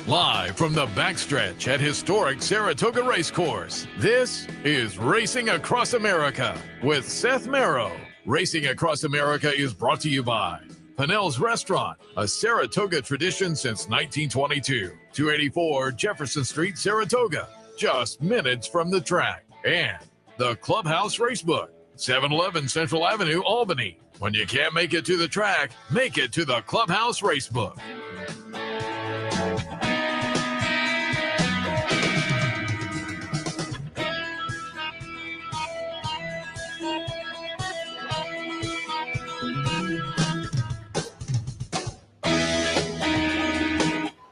Live from the backstretch at historic Saratoga Race Course, this is Racing Across America with Seth Merrow. Racing Across America is brought to you by Pinnell's Restaurant, a Saratoga tradition since 1922. 284 Jefferson Street, Saratoga, just minutes from the track. And the Clubhouse Racebook, 711 Central Avenue, Albany. When you can't make it to the track, make it to the Clubhouse Racebook.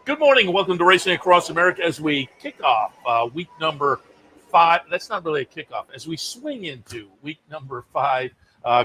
Good morning and welcome to Racing Across America as we kick off week number 5. That's not really a kickoff. As we swing into week number 5,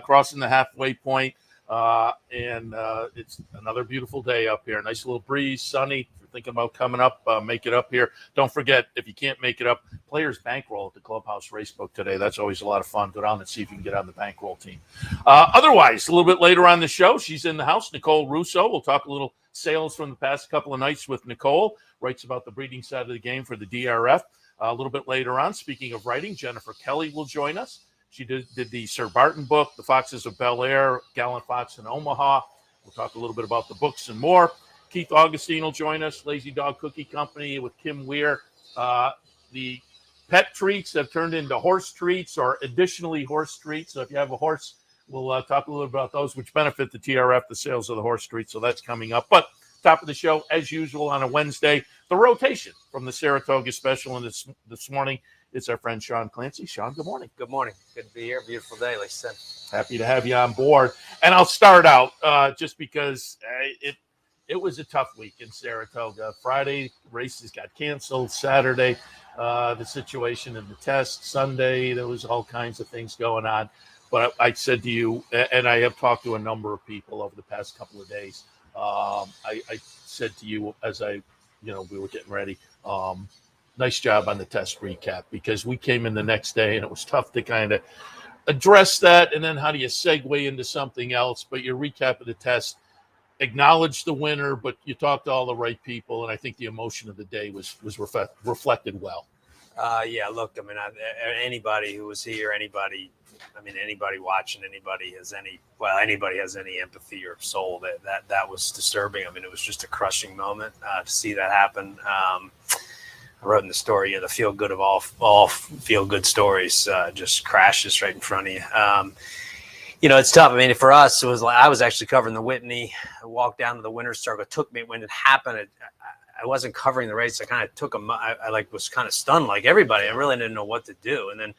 crossing the halfway point, and it's another beautiful day up here. Nice little breeze, sunny. If you're thinking about coming up, make it up here. Don't forget, if you can't make it up, Players Bankroll at the Clubhouse Racebook today. That's always a lot of fun. Go down and see if you can get on the bankroll team. Otherwise, a little bit later on the show, she's in the house, Nicole Russo. We'll talk a little sales from the past couple of nights with Nicole. Writes about the breeding side of the game for the DRF. A little bit later on, speaking of writing, Jennifer Kelly will join us. She did the Sir Barton book, The Foxes of Bel Air, Gallant Fox in Omaha. We'll talk a little bit about the books and more. Keith Augustine will join us, Lazy Dog Cookie Company with Kim Weir. The pet treats have turned into horse treats or additionally horse treats. So if you have a horse, we'll talk a little bit about those, which benefit the TRF, the sales of the horse treats. So that's coming up. But top of the show, as usual, on a Wednesday, the rotation from the Saratoga Special. And this morning, it's our friend Sean Clancy. Sean, good morning. Good morning. Good to be here. Beautiful day, like I said. Happy to have you on board. And I'll start out just because it was a tough week in Saratoga. Friday, races got canceled. Saturday, the situation in the test. Sunday, there was all kinds of things going on. But I said to you, and I have talked to a number of people over the past couple of days, I said to you as we were getting ready, nice job on the test recap, because we came in the next day and it was tough to kind of address that. And then how do you segue into something else? But your recap of the test acknowledged the winner, but you talked to all the right people. And I think the emotion of the day was reflected well. Yeah, look, I mean, anybody who was here, anybody watching, anybody has any empathy or soul, that was disturbing. I mean, it was just a crushing moment to see that happen. I wrote in the story, the feel good of all feel good stories just crashes right in front of you. It's tough. I mean, for us, it was like I was actually covering the Whitney. I walked down to the winner's circle. It took me when it happened. I wasn't covering the race. I kind of took I was kind of stunned like everybody. I really didn't know what to do. And then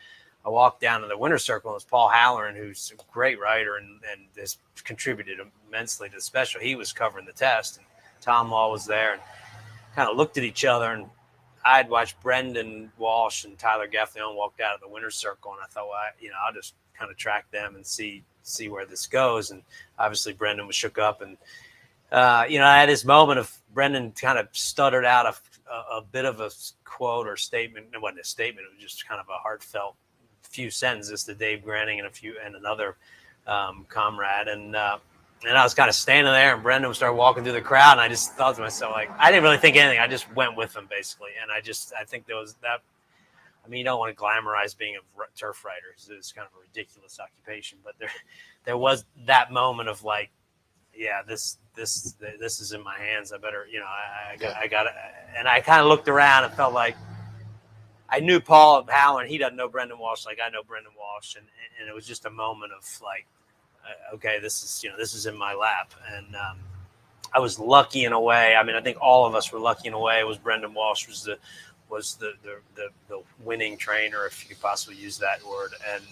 I walked down to the winner's circle. And it was Paul Halloran, who's a great writer and has contributed immensely to the special. He was covering the test, and Tom Law was there, and kind of looked at each other. And I'd watched Brendan Walsh and Tyler Gaffney walked out of the winner's circle, and I thought, well, I'll just kind of track them and see where this goes. And obviously Brendan was shook up, and I had this moment of Brendan kind of stuttered out a bit of a quote or statement. It wasn't a statement. It was just kind of a heartfelt few sentences to Dave Granning and another comrade. And I was kind of standing there, and Brendan started walking through the crowd, and I just thought to myself, like, I didn't really think anything. I just went with him basically. And I think there was that. I mean, you don't want to glamorize being a turf rider. It's kind of a ridiculous occupation, but there was that moment of like, yeah, this is in my hands. I better, I got it. And I kind of looked around and felt like I knew Paul Halloran. He doesn't know Brendan Walsh like I know Brendan Walsh, and it was just a moment of like, okay, this is in my lap. And I was lucky in a way. I mean, I think all of us were lucky in a way. It was Brendan Walsh was the winning trainer, if you could possibly use that word, and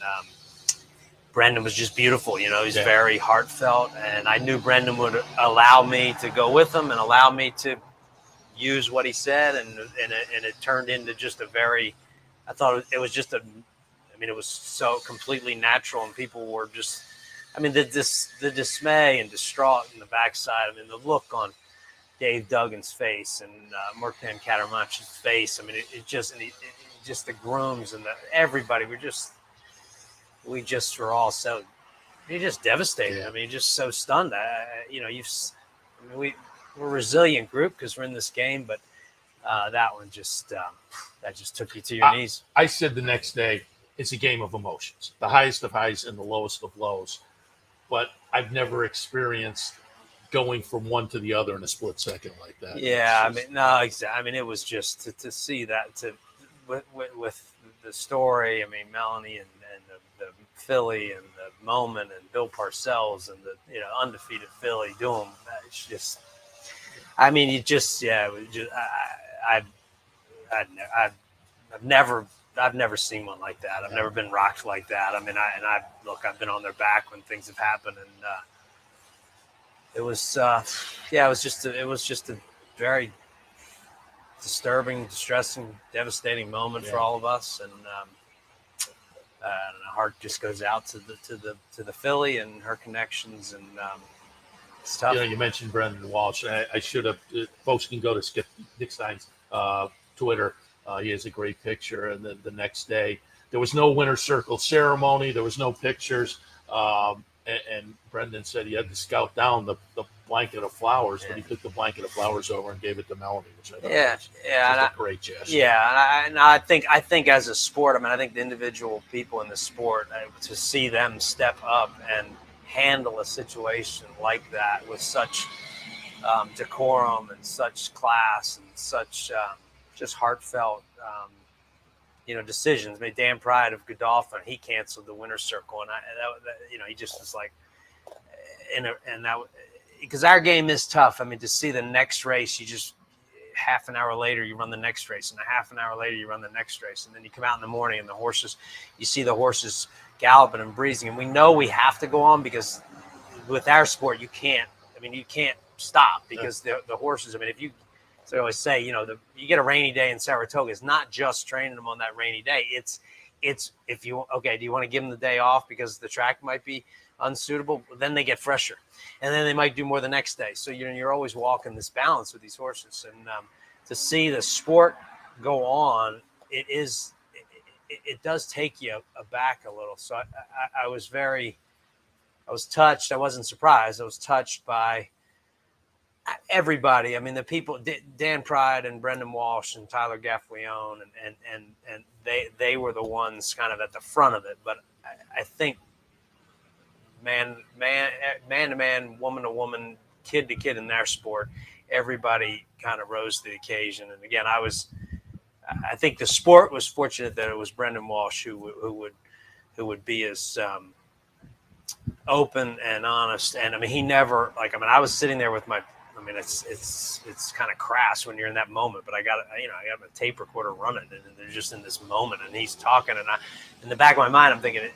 Brendan was just beautiful. He's very heartfelt, and I knew Brendan would allow me to go with him and allow me to use what he said, and it turned into just I thought it was just it was so completely natural, and people were just, the dismay and distraught in the backside. The look on Dave Duggan's face and Murkhan Katarmanch's face. It just the grooms and everybody we just were all so, you're just devastated. Yeah. You're just so stunned. We're a resilient group because we're in this game, but that one just that just took you to your knees. I said the next day, it's a game of emotions, the highest of highs and the lowest of lows. But I've never experienced going from one to the other in a split second like that. Yeah, I mean, no, exactly. I mean, it was just to see that with the story. I mean, Melanie and the filly and the moment and Bill Parcells and the undefeated filly doing it's just. I mean, you just it was just I've never seen one like that. I've never been rocked like that. I mean, I've been on their back when things have happened, and it was just a very disturbing, distressing, devastating moment for all of us, and my heart just goes out to the filly and her connections, and it's tough. You mentioned Brendan Walsh. I should have. Folks can go to Skip Nick Stein's Twitter. He has a great picture. And then the next day, there was no winner's circle ceremony. There was no pictures. And Brendan said he had to scout down the blanket of flowers, but he took the blanket of flowers over and gave it to Melanie, which I thought was a great gesture. Yeah, and I think as a sport, I mean, I think the individual people in the sport, to see them step up and handle a situation like that with such decorum and such class and such just heartfelt, decisions. I mean, Dan Pride of Godolphin, he canceled the winner's circle, and he just was like, because our game is tough. I mean, to see the next race, you just half an hour later you run the next race, and a half an hour later you run the next race, and then you come out in the morning and you see the horses galloping and breezing, and we know we have to go on because with our sport you can't stop because the horses. I mean, if you. So I always say, you get a rainy day in Saratoga. It's not just training them on that rainy day. It's if you do you want to give them the day off because the track might be unsuitable? Then they get fresher, and then they might do more the next day. So you're always walking this balance with these horses, and to see the sport go on, it does take you aback a little. So I was touched. I wasn't surprised. I was touched by everybody. I mean, the people, Dan Pride and Brendan Walsh and Tyler Gaffleone, and they were the ones kind of at the front of it. But I think man to man, woman to woman, kid to kid in their sport, everybody kind of rose to the occasion. And again, I think the sport was fortunate that it was Brendan Walsh who would be as open and honest. And I mean, he never I was sitting there with my. I mean, it's kind of crass when you're in that moment, but I got a tape recorder running, and they're just in this moment, and he's talking, and in the back of my mind, I'm thinking,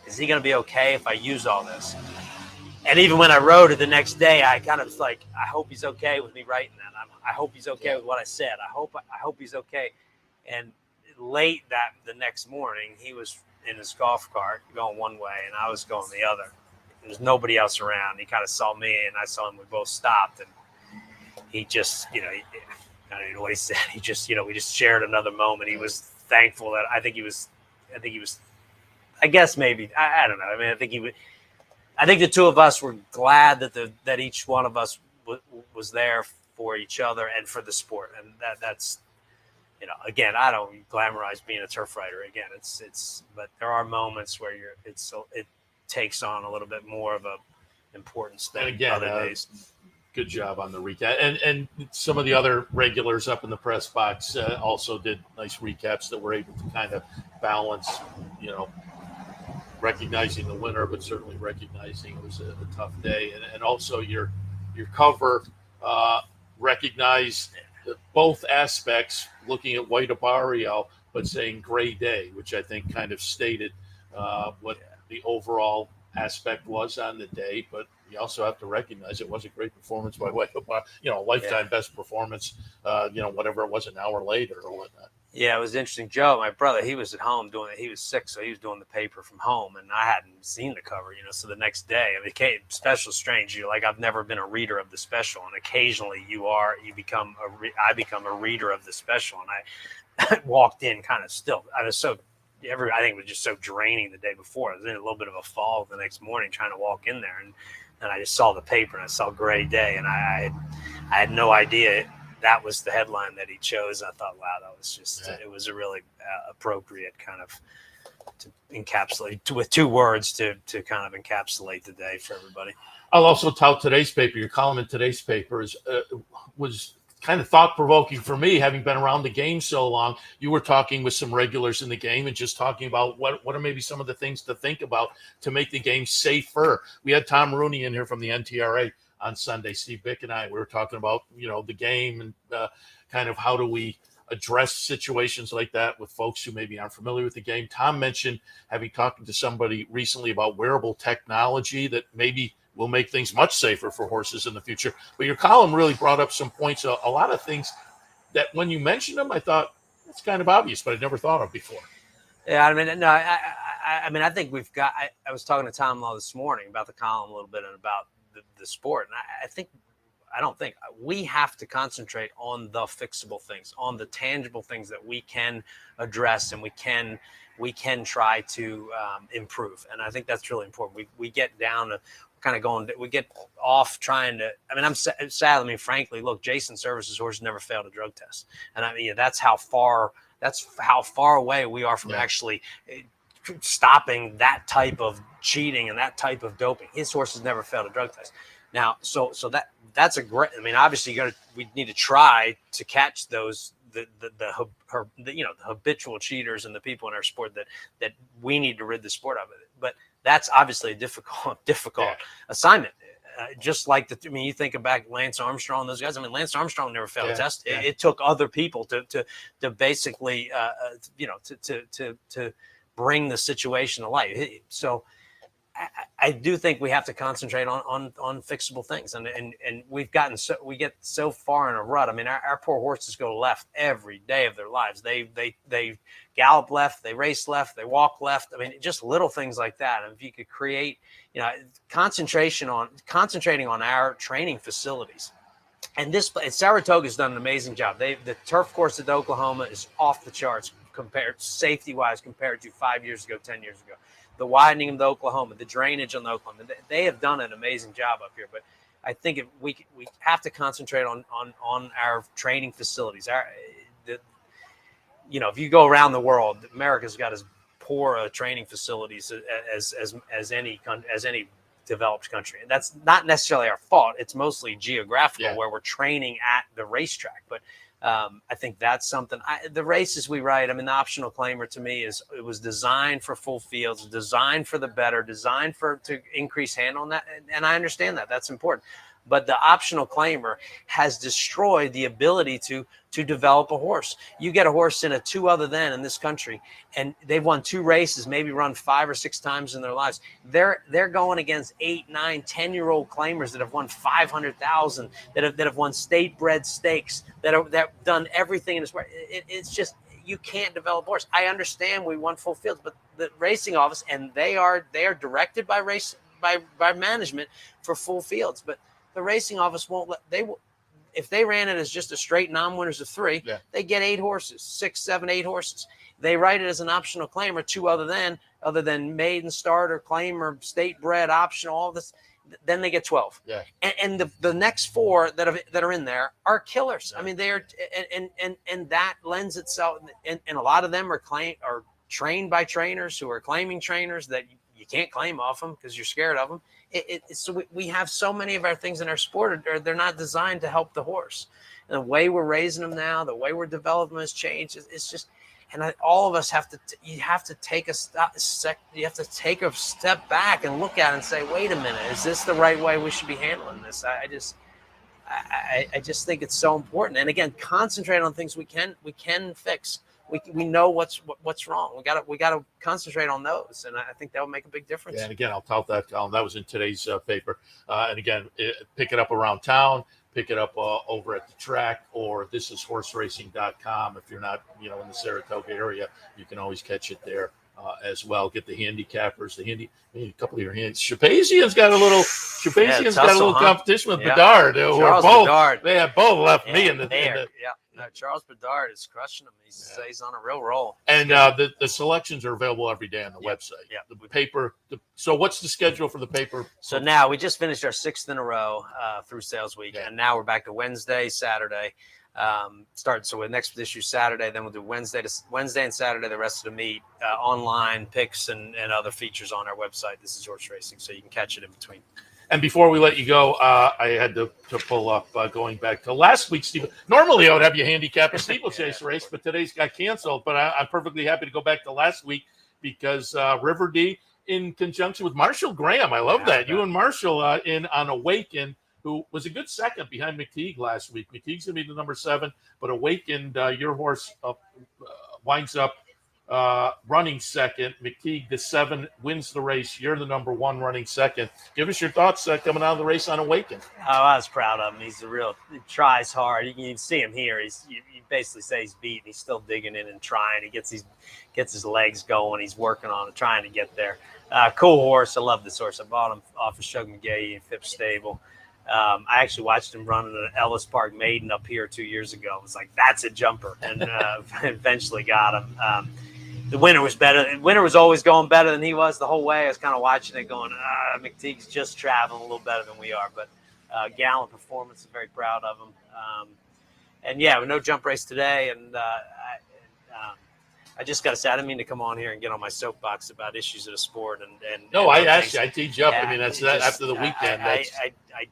is he going to be okay if I use all this? And even when I wrote it the next day, I kind of was like, I hope he's okay with me writing that. I hope he's okay with what I said. I hope he's okay. And late the next morning, he was in his golf cart going one way, and I was going the other. There's nobody else around. He kind of saw me, and I saw him. We both stopped, and he just, I don't know what he said. He just, we just shared another moment. He was thankful that I think he was, I guess maybe, I don't know. I mean, I think the two of us were glad that each one of us was there for each other and for the sport. And that's, again, I don't glamorize being a turf rider. Again, but there are moments where it takes on a little bit more of a importance than other days. Good job on the recap. And some of the other regulars up in the press box also did nice recaps that were able to kind of balance, recognizing the winner, but certainly recognizing it was a tough day. And also your cover recognized both aspects, looking at White Abarrio, but saying gray day, which I think kind of stated what the overall aspect was on the day, but you also have to recognize it was a great performance by White Abarrio, lifetime best performance, whatever it was an hour later or whatnot. Yeah, it was interesting. Joe, my brother, he was at home he was sick, so he was doing the paper from home, and I hadn't seen the cover, so the next day, I mean, Special strange. I've never been a reader of the Special, and occasionally I become a reader of the Special, and I walked in kind of still. I was I think it was just so draining the day before. I was in a little bit of a fog the next morning trying to walk in there, and I just saw the paper and I saw gray day, and I had no idea that was the headline that he chose. I thought, wow, that was just it was a really appropriate kind of to encapsulate with 2 words to kind of encapsulate the day for everybody. I'll also tout today's paper. Your column in today's paper was kind of thought-provoking for me, having been around the game so long. You were talking with some regulars in the game and just talking about what are maybe some of the things to think about to make the game safer. We had Tom Rooney in here from the NTRA on Sunday, Steve Bick and I. We were talking about, the game and kind of how do we address situations like that with folks who maybe aren't familiar with the game. Tom mentioned having talked to somebody recently about wearable technology that maybe will make things much safer for horses in the future. But your column really brought up some points, a lot of things that when you mentioned them, I thought that's kind of obvious, but I'd never thought of before. Yeah, I mean, no, I mean, I think we've got. I was talking to Tom Law this morning about the column a little bit and about the sport, and I don't think we have to concentrate on the fixable things, on the tangible things that we can address and we can try to improve. And I think that's really important. We get down to kind of we get off trying to, I mean, I'm sad. I mean, frankly, look, Jason Service's horse never failed a drug test. And I mean, that's how far away we are from actually stopping that type of cheating and that type of doping. His horse has never failed a drug test. Now, so that's a great, I mean, obviously we need to try to catch those, the habitual cheaters and the people in our sport that we need to rid the sport of it. But that's obviously a difficult assignment. Just like you think back Lance Armstrong, those guys. I mean, Lance Armstrong never failed a test. It took other people to basically, to bring the situation to light. So I do think we have to concentrate on fixable things, and we get so far in a rut. I mean, our poor horses go left every day of their lives. They gallop left, they race left, they walk left. I mean, just little things like that. And if you could create, concentrating on our training facilities. And Saratoga's done an amazing job. The turf course at Oklahoma is off the charts safety-wise compared to 5 years ago, 10 years ago. The widening of the Oklahoma, the drainage on the Oklahoma, they have done an amazing job up here. But I think if we have to concentrate on our training facilities. If you go around the world, America's got as poor training facilities as any developed country. And that's not necessarily our fault. It's mostly geographical where we're training at the racetrack. But I think that's something. The races we write, I mean, the optional claimer to me it was designed for full fields, designed for the better, designed to increase handle on that. And I understand that. That's important. But the optional claimer has destroyed the ability to develop a horse. You get a horse in a 2 other than in this country, and they've won 2 races, maybe run 5 or 6 times in their lives. They're going against 8, 9, 10-year-old claimers that have won 500,000, that have won state bred stakes, that have done everything in this sport. It's just, you can't develop a horse. I understand we want full fields, but the racing office, and they are directed by management for full fields, but the racing office won't let if they ran it as just a straight non-winners of 3, they get 8 horses, 6, 7, 8 horses. They write it as an optional claim or 2 other than maiden starter, claim or state bred optional, all this. Then they get 12. Yeah. And the next 4 that are in there are killers. I mean, they are, and that lends itself, and a lot of them are trained by trainers who are claiming trainers that you can't claim off them because you're scared of them. So we have so many of our things in our sport they're not designed to help the horse. And the way we're raising them now, the way we're developing them has changed. It's just, and all of us have to take a step back and look at it and say, wait a minute, is this the right way we should be handling this? I just think it's so important. And again, concentrate on things we can fix. We know what's wrong. We got to concentrate on those, and I think that will make a big difference. Yeah, and again, I'll tout that column. That was in today's paper. And again, pick it up around town, pick it up over at the track, or thisishorseracing.com. If you're not, in the Saratoga area, you can always catch it there as well. Get the handicappers, a couple of your hands. Shapazian's got a little competition with Bedard. Bedard. They have both left me in the. No, Charles Bedard is crushing him. He's on a real roll. And the selections are available every day on the website. Yeah. The paper. So what's the schedule for the paper? So now we just finished our 6th in a row through sales week, and now we're back to Wednesday, Saturday. So with next issue Saturday, then we'll do Wednesday and Saturday, the rest of the meet, online picks and other features on our website. This is Horse Racing, so you can catch it in between. And before we let you go, I had to pull up going back to last week's Steve. Normally, I would have you handicap a steeplechase race, but today's got canceled. But I'm perfectly happy to go back to last week because River D, in conjunction with Marshall Graham, I love that. You and Marshall in on Awaken, who was a good second behind McTeague last week. McTeague's going to be the number 7, but Awakened, your horse winds up running second. McTeague, the 7, wins the race. You're the number 1 running second. Give us your thoughts coming out of the race on Awaken. Oh, I was proud of him. He's he tries hard. You can see him here. You basically say he's beat. He's still digging in and trying. He gets his legs going. He's working on it, trying to get there. Cool horse. I love this horse. I bought him off of Shug McGahee in Phipps Stable. I actually watched him run an Ellis Park Maiden up here 2 years ago. It was like, that's a jumper, and eventually got him. The winner was better. The winner was always going better than he was the whole way. I was kind of watching it going, McTeague's just traveling a little better than we are. But gallant performance. I'm very proud of him. And, yeah, no jump race today. And I just got to say, I didn't mean to come on here and get on my soapbox about issues of the sport. No, I asked you. I teed you up. Yeah, I mean, that's after the weekend. I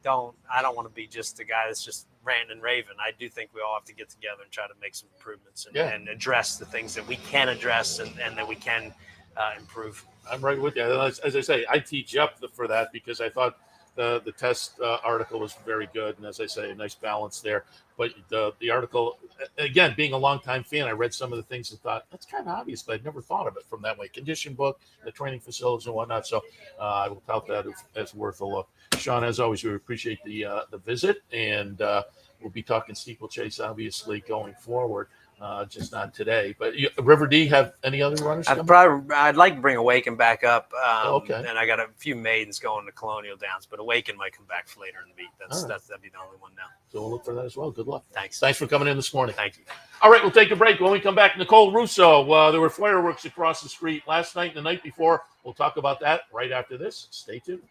don't want to be just the guy that's just ranting and raving. I do think we all have to get together and try to make some improvements and address the things that we can address and that we can improve. I'm right with you. As I say, I teed you up for that because I thought the test article was very good. And as I say, a nice balance there. But the article, again, being a longtime fan, I read some of the things and thought, that's kind of obvious, but I'd never thought of it from that way. Condition book, the training facilities and whatnot. So I will tout that as worth a look. Sean, as always, we appreciate the visit. And we'll be talking steeplechase, obviously, going forward. Just not today. But River D, have any other runners? I'd like to bring Awaken back up. Okay. And I got a few maidens going to Colonial Downs, but Awaken might come back for later in the meet. That'd be the only one now. So we'll look for that as well. Good luck. Thanks for coming in this morning. Thank you. All right, we'll take a break. When we come back, Nicole Russo. There were fireworks across the street last night and the night before. We'll talk about that right after this. Stay tuned.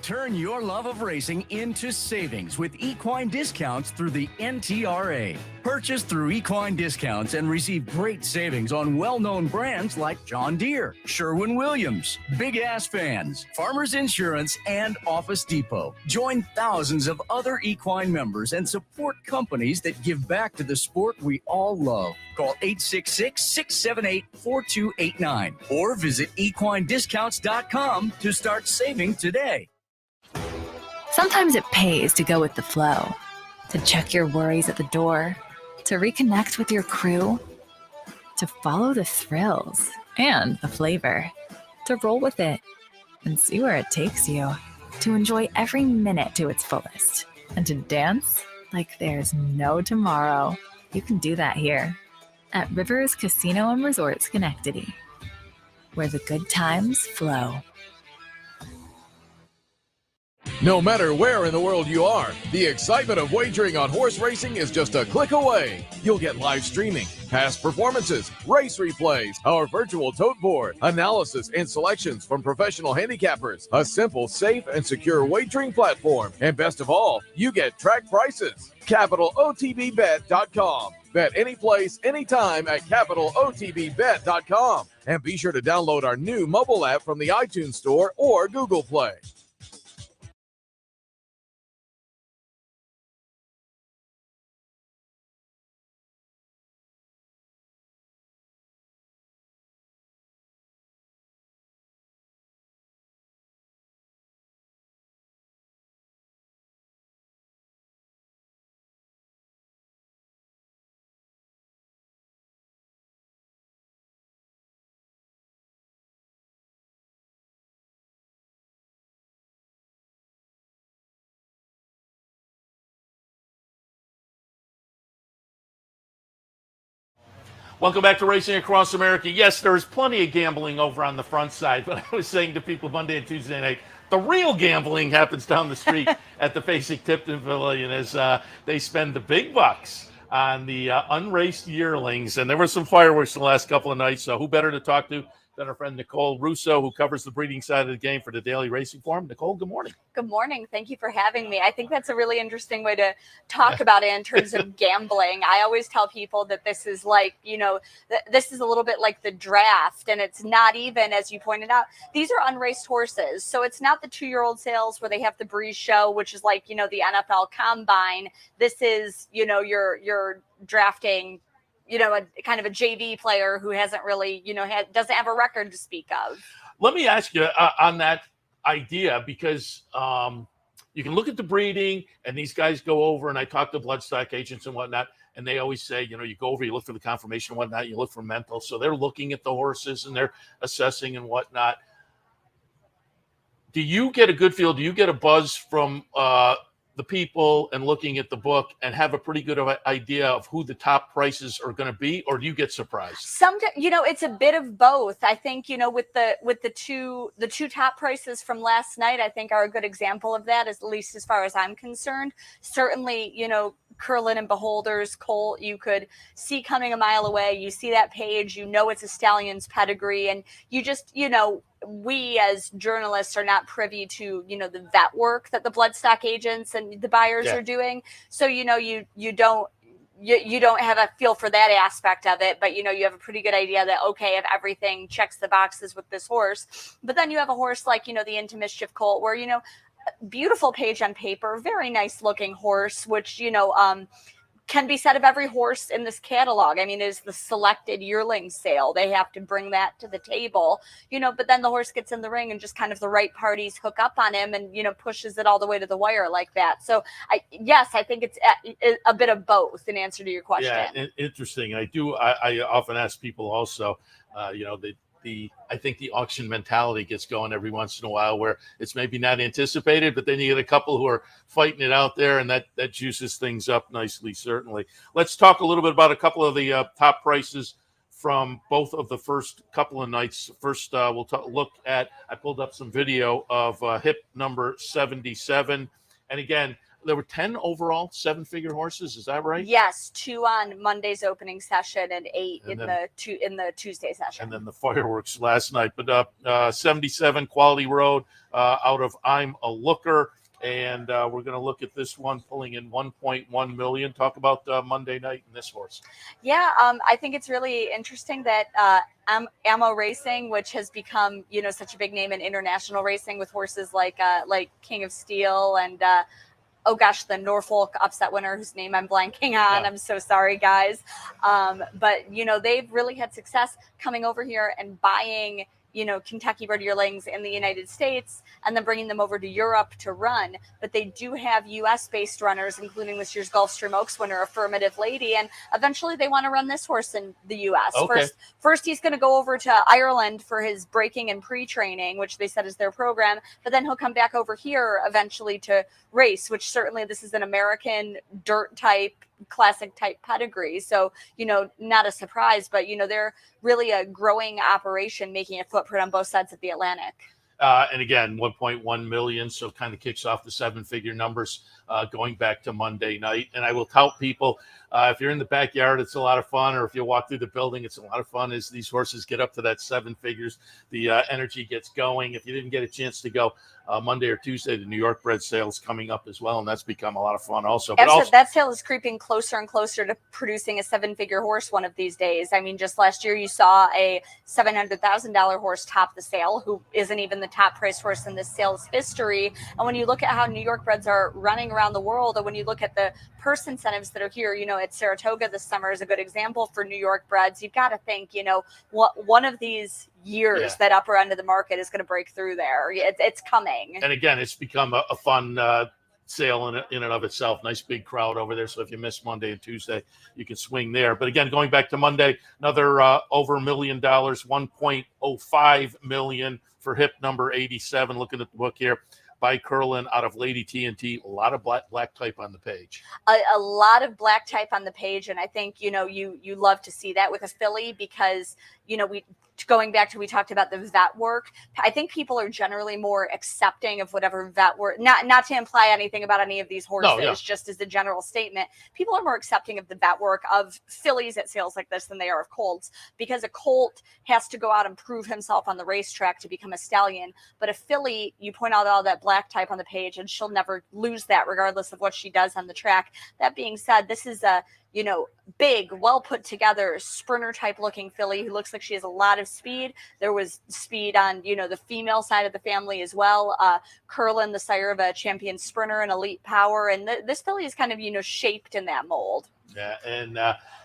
Turn your love of racing into savings with equine discounts through the NTRA. Purchase through equine discounts and receive great savings on well-known brands like John Deere, Sherwin-Williams, Big Ass Fans, Farmers Insurance, and Office Depot. Join thousands of other equine members and support companies that give back to the sport we all love. Call 866-678-4289 or visit equinediscounts.com to start saving today. Sometimes it pays to go with the flow, to check your worries at the door, to reconnect with your crew, to follow the thrills and the flavor, to roll with it and see where it takes you, to enjoy every minute to its fullest, and to dance like there's no tomorrow. You can do that here at Rivers Casino and Resorts Schenectady, where the good times flow. No matter where in the world you are, the excitement of wagering on horse racing is just a click away. You'll get live streaming, past performances, race replays, our virtual tote board, analysis and selections from professional handicappers, a simple, safe, and secure wagering platform, and best of all, you get track prices. CapitalOTBBet.com. Bet any place, anytime at CapitalOTBBet.com. And be sure to download our new mobile app from the iTunes Store or Google Play. Welcome back to Racing Across America. Yes, there's plenty of gambling over on the front side, but I was saying to people Monday and Tuesday night, the real gambling happens down the street at the Fasig-Tipton Pavilion as they spend the big bucks on the unraced yearlings. And there were some fireworks the last couple of nights, so who better to talk to Then our friend Nicole Russo, who covers the breeding side of the game for the Daily Racing Forum. Nicole, good morning. Good morning. Thank you for having me. I think that's a really interesting way to talk about it in terms of gambling. I always tell people that this is like, this is a little bit like the draft, and it's not even, as you pointed out, these are unraced horses. So it's not the 2-year-old sales where they have the breeze show, which is like, the NFL combine. This is, you're drafting a kind of a JV player who hasn't really, doesn't have a record to speak of. Let me ask you on that idea, because you can look at the breeding and these guys go over, and I talk to bloodstock agents and whatnot, and they always say, you go over, you look for the confirmation and whatnot, you look for mental. So they're looking at the horses and they're assessing and whatnot. Do you get a good feel? Do you get a buzz from the people and looking at the book and have a pretty good idea of who the top prices are going to be, or do you get surprised? Sometimes, it's a bit of both. I think, with the two top prices from last night, I think are a good example of that, at least as far as I'm concerned. Certainly, Curlin and Beholder's Colt, you could see coming a mile away. You see that page, it's a stallion's pedigree, and you just, we as journalists are not privy to, the vet work that the bloodstock agents and the buyers are doing. So, you don't have a feel for that aspect of it, but, you have a pretty good idea that, okay, if everything checks the boxes with this horse, but then you have a horse like, the Into Mischief Colt where, beautiful page on paper, very nice looking horse, which, can be said of every horse in this catalog. I mean, is the selected yearling sale. They have to bring that to the table, but then the horse gets in the ring and just kind of the right parties hook up on him and, pushes it all the way to the wire like that. So I think it's a bit of both in answer to your question. Yeah, interesting. I often ask people also, I think the auction mentality gets going every once in a while where it's maybe not anticipated, but then you get a couple who are fighting it out there, and that juices things up nicely, certainly. Let's talk a little bit about a couple of the top prices from both of the first couple of nights. First, we'll look at, I pulled up some video of hip number 77. And again, there were 10 overall 7-figure horses. Is that right? Yes, 2 on Monday's opening session and 8 in the Tuesday session. And then the fireworks last night. But 77 Quality Road out of I'm a Looker. And we're going to look at this one pulling in 1.1 million. Talk about Monday night and this horse. Yeah, I think it's really interesting that Ammo Racing, which has become, such a big name in international racing with horses like King of Steel and oh gosh, the Norfolk upset winner whose name I'm blanking on. Yeah. I'm so sorry, guys. But, they've really had success coming over here and buying, Kentucky bred yearlings in the United States and then bringing them over to Europe to run. But they do have U.S.-based runners, including this year's Gulfstream Oaks winner, Affirmative Lady. And eventually they want to run this horse in the U.S. Okay. First, he's going to go over to Ireland for his breaking and pre-training, which they said is their program. But then he'll come back over here eventually to race, which certainly this is an American dirt type, classic type pedigree. So, not a surprise, but, they're really a growing operation, making a footprint on both sides of the Atlantic. And again, 1.1 million. So kind of kicks off the 7-figure numbers going back to Monday night. And I will tell people, if you're in the backyard, it's a lot of fun. Or if you walk through the building, it's a lot of fun as these horses get up to that 7 figures. The energy gets going. If you didn't get a chance to go Monday or Tuesday, the New York bred sale is coming up as well. And that's become a lot of fun also. But also, that sale is creeping closer and closer to producing a 7-figure horse one of these days. I mean, just last year you saw a $700,000 horse top the sale, who isn't even the top price horse in this sales history. And when you look at how New York breds are running around the world, and when you look at the purse incentives that are here, at Saratoga this summer is a good example for New York breds. You've got to think, what one of these years that upper end of the market is going to break through there. It's coming. And again, it's become a fun sale in and of itself. Nice big crowd over there. So if you miss Monday and Tuesday, you can swing there. But again, going back to Monday, another over $1 million, 1.05 million for hip number 87. Looking at the book here. By Curlin out of Lady TNT. A lot of black type on the page. A lot of black type on the page, and I think you love to see that with a filly because going back to, we talked about the vet work. I think people are generally more accepting of whatever vet work, not to imply anything about any of these horses, just as a general statement. People are more accepting of the vet work of fillies at sales like this than they are of colts, because a colt has to go out and prove himself on the racetrack to become a stallion. But a filly, you point out all that black type on the page, and she'll never lose that regardless of what she does on the track. That being said, this is a big, well put together sprinter type looking filly who looks like she has a lot of speed. There was speed on, the female side of the family as well. Curlin, the sire of a champion sprinter and elite power. And this filly is kind of, shaped in that mold. Yeah. And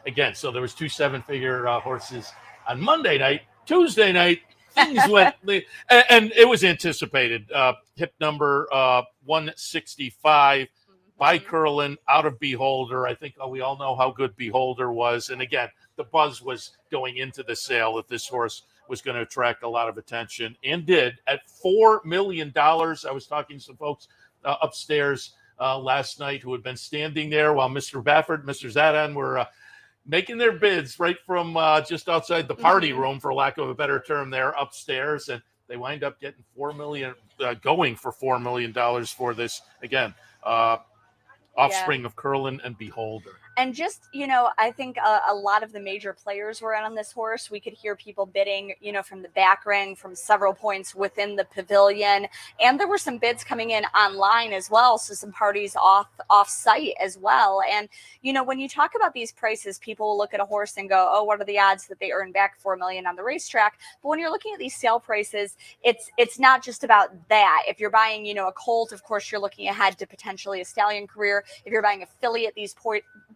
again, so there was 2 7-figure horses on Monday night. Tuesday night, things went, and it was anticipated. Hip number 165. By Curlin, out of Beholder. I think we all know how good Beholder was. And again, the buzz was going into the sale that this horse was going to attract a lot of attention, and did, at $4 million. I was talking to some folks upstairs last night who had been standing there while Mr. Baffert, Mr. Zadon were making their bids right from just outside the party room, for lack of a better term, there upstairs. And they wind up getting $4 million, going for $4 million for this, again, offspring of Curlin and Beholder. And just, I think a lot of the major players were in on this horse. We could hear people bidding, from the back ring, from several points within the pavilion. And there were some bids coming in online as well. So some parties off site as well. And, when you talk about these prices, people will look at a horse and go, oh, what are the odds that they earn back $4 million on the racetrack? But when you're looking at these sale prices, it's not just about that. If you're buying, a colt, of course, you're looking ahead to potentially a stallion career. If you're buying a filly at these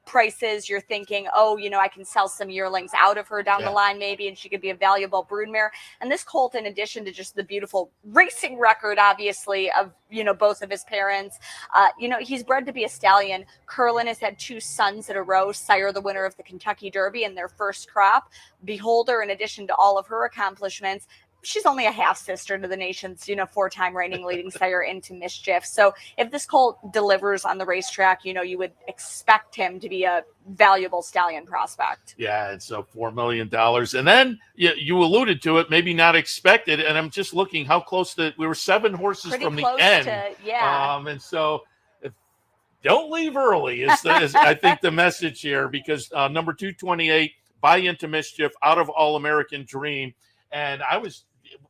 prices, you're thinking, oh, I can sell some yearlings out of her down the line maybe, and she could be a valuable broodmare. And this colt, in addition to just the beautiful racing record, obviously, of, both of his parents, he's bred to be a stallion. Curlin has had 2 sons in a row, sire the winner of the Kentucky Derby in their first crop. Beholder, in addition to all of her accomplishments, she's only a half sister to the nation's, 4-time reigning leading sire Into Mischief. So if this colt delivers on the racetrack, you would expect him to be a valuable stallion prospect. Yeah. And so $4 million. And then you alluded to it, maybe not expected. And I'm just looking how close we were 7 horses Pretty from the close end. And so don't leave early is I think the message here, because number 228, By Into Mischief, out of All-American Dream. And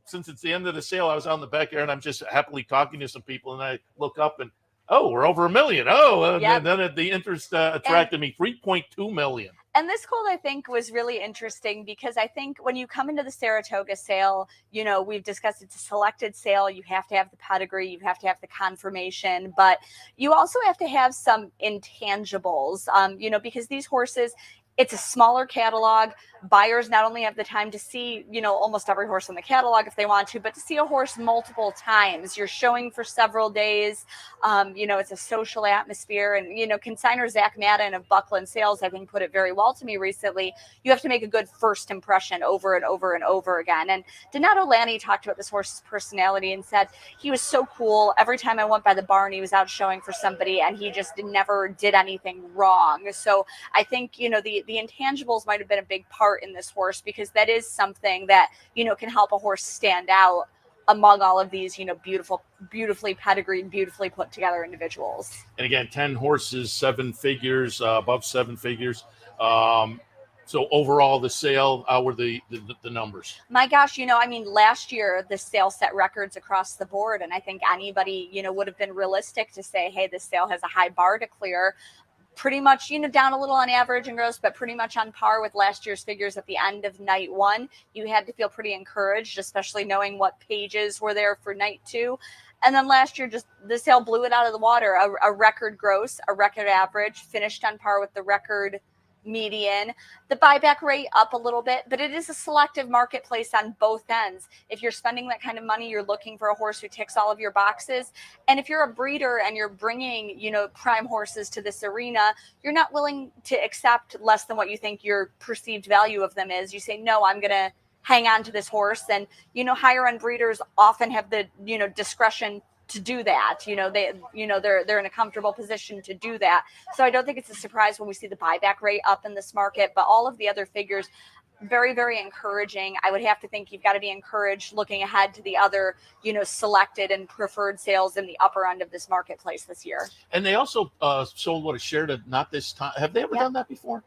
since it's the end of the sale, I was on the back there and I'm just happily talking to some people, and I look up and, we're over $1 million. And then the interest attracted me, 3.2 million. And this colt, I think, was really interesting because I think when you come into the Saratoga sale, we've discussed it's a selected sale. You have to have the pedigree, you have to have the confirmation, but you also have to have some intangibles, because these horses, it's a smaller catalog. Buyers not only have the time to see, almost every horse in the catalog if they want to, but to see a horse multiple times. You're showing for several days. It's a social atmosphere. And, consignor Zach Madden of Buckland Sales, I think, put it very well to me recently. You have to make a good first impression over and over and over again. And Donato Lanni talked about this horse's personality and said he was so cool. Every time I went by the barn, he was out showing for somebody, and he just never did anything wrong. So I think, the intangibles might have been a big part in this horse, because that is something that, can help a horse stand out among all of these, beautifully pedigreed, beautifully put together individuals. And again, 10 horses, 7 figures, above 7 figures. So overall, the sale, were the numbers? My gosh, last year the sale set records across the board, and I think anybody, would have been realistic to say, hey, this sale has a high bar to clear. Pretty much, down a little on average and gross, but pretty much on par with last year's figures at the end of night 1. You had to feel pretty encouraged, especially knowing what pages were there for night 2. And then last year, just the sale blew it out of the water. A record gross, a record average, finished on par with the record median. The buyback rate up a little bit, but it is a selective marketplace on both ends. If you're spending that kind of money, you're looking for a horse who ticks all of your boxes. And if you're a breeder and you're bringing, prime horses to this arena, you're not willing to accept less than what you think your perceived value of them is. You say, no, I'm going to hang on to this horse. And, higher end breeders often have the, discretion to do that. They're in a comfortable position to do that. So I don't think it's a surprise when we see the buyback rate up in this market, but all of the other figures, very, very encouraging. I would have to think you've got to be encouraged looking ahead to the other, selected and preferred sales in the upper end of this marketplace this year. And they also sold a share to not this time. Have they ever done that before?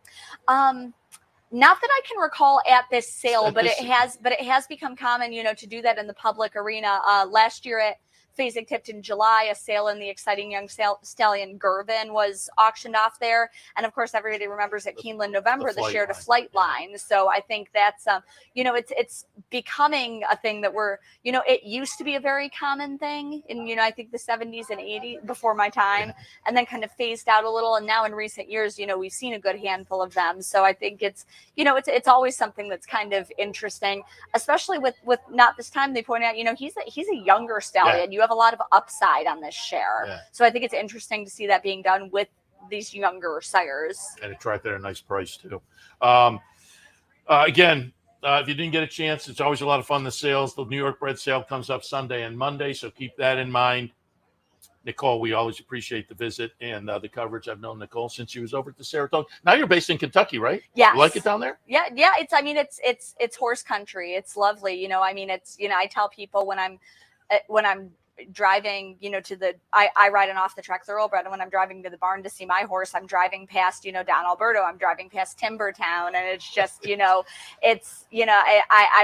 Not that I can recall at this sale, but it has become common, to do that in the public arena. Last year at Phasing Tipped in July, a sale in the exciting young stallion Gervin was auctioned off there. And of course, everybody remembers at Keeneland November, the share to flight line. So I think that's, it's becoming a thing that it used to be a very common thing in, I think the 70s and 80s before my time, and then kind of phased out a little. And now in recent years, we've seen a good handful of them. So I think it's, it's always something that's kind of interesting, especially with not this time. They point out, he's a younger stallion. You have a lot of upside on this share. Yeah. So I think it's interesting to see that being done with these younger sires. And it's right there, a nice price too. Again, if you didn't get a chance, it's always a lot of fun, the sales. The New York bred sale comes up Sunday and Monday, so keep that in mind. Nicole, we always appreciate the visit and the coverage. I've known Nicole since she was over at the Saratoga. Now you're based in Kentucky, right? Yeah. You like it down there? Yeah. It's horse country. It's lovely. I tell people when I'm driving, I ride an off the track thoroughbred. And when I'm driving to the barn to see my horse, I'm driving past, Don Alberto, I'm driving past Timbertown. And it's just, I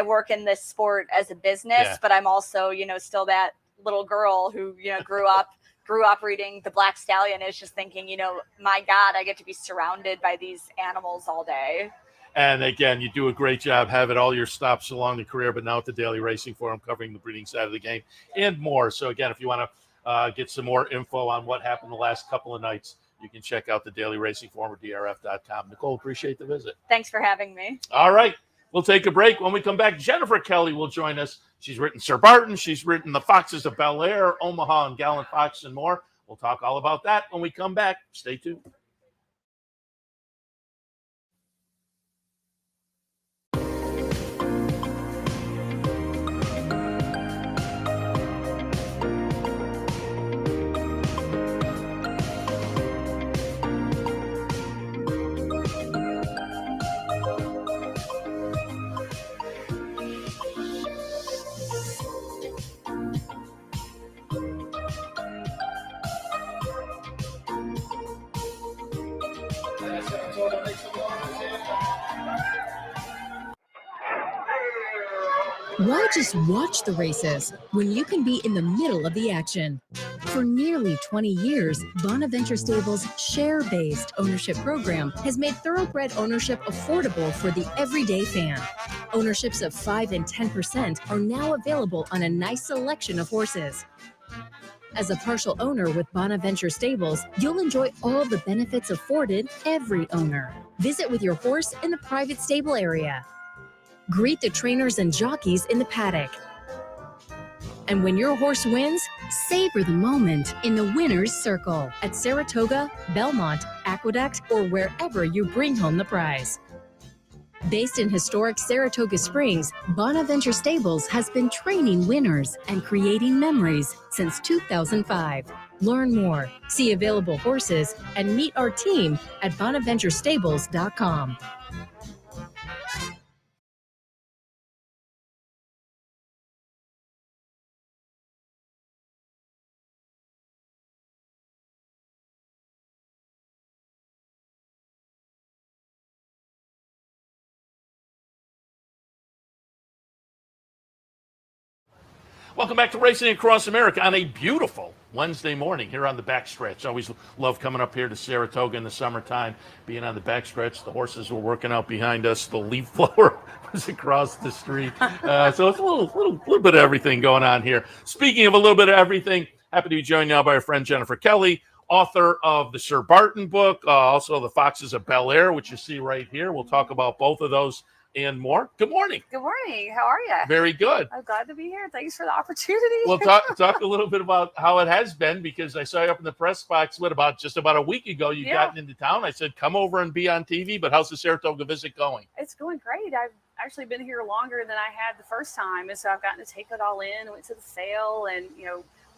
work in this sport as a business, but I'm also, still that little girl who, grew up reading The Black Stallion, is just thinking, my God, I get to be surrounded by these animals all day. And again, you do a great job having all your stops along the career, but now at the Daily Racing Forum, covering the breeding side of the game and more. So again, if you want to get some more info on what happened the last couple of nights, you can check out the Daily Racing Forum or drf.com. Nicole, appreciate the visit. Thanks for having me. All right. We'll take a break. When we come back, Jennifer Kelly will join us. She's written Sir Barton. She's written The Foxes of Bel Air, Omaha, and Gallant Fox, and more. We'll talk all about that when we come back. Stay tuned. Why just watch the races when you can be in the middle of the action? For nearly 20 years, Bonaventure Stables' share-based ownership program has made thoroughbred ownership affordable for the everyday fan. Ownerships of 5 and 10% are now available on a nice selection of horses. As a partial owner with Bonaventure Stables, you'll enjoy all the benefits afforded every owner. Visit with your horse in the private stable area. Greet the trainers and jockeys in the paddock. And when your horse wins, savor the moment in the winner's circle at Saratoga, Belmont, Aqueduct, or wherever you bring home the prize. Based in historic Saratoga Springs, Bonaventure Stables has been training winners and creating memories since 2005. Learn more, see available horses, and meet our team at bonaventurestables.com. Welcome back to Racing Across America on a beautiful Wednesday morning here on the backstretch. Always love coming up here to Saratoga in the summertime, being on the backstretch. The horses were working out behind us. The leaf blower was across the street. So it's a little bit of everything going on here. Speaking of a little bit of everything, happy to be joined now by our friend Jennifer Kelly, author of the Sir Barton book, also The Foxes of Bel Air, which you see right here. We'll talk about both of those and more. Good morning. Good morning. How are you? Very good. I'm glad to be here. Thanks for the opportunity. Well, talk a little bit about how it has been, because I saw you up in the press box, just about a week ago, you gotten into town. I said, come over and be on TV, but how's the Saratoga visit going? It's going great. I've actually been here longer than I had the first time. And so I've gotten to take it all in. I went to the sale and,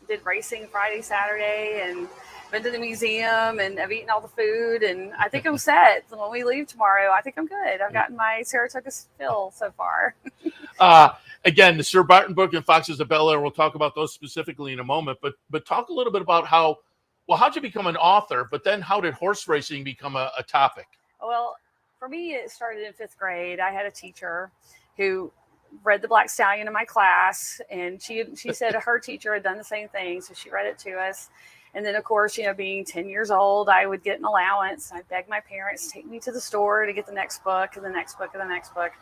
did racing Friday, Saturday, and been to the museum, and I've eaten all the food, and I think I'm set. When we leave tomorrow, I think I'm good. I've gotten my Saratoga fill so far. Again, the Sir Barton book and Foxes of Bel Air, we'll talk about those specifically in a moment, but talk a little bit about how'd you become an author, but then how did horse racing become a topic? Well, for me, it started in 5th grade. I had a teacher who read The Black Stallion in my class, and she said her teacher had done the same thing, so she read it to us. And then, of course, being 10 years old, I would get an allowance. I'd beg my parents to take me to the store to get the next book and the next book and the next book.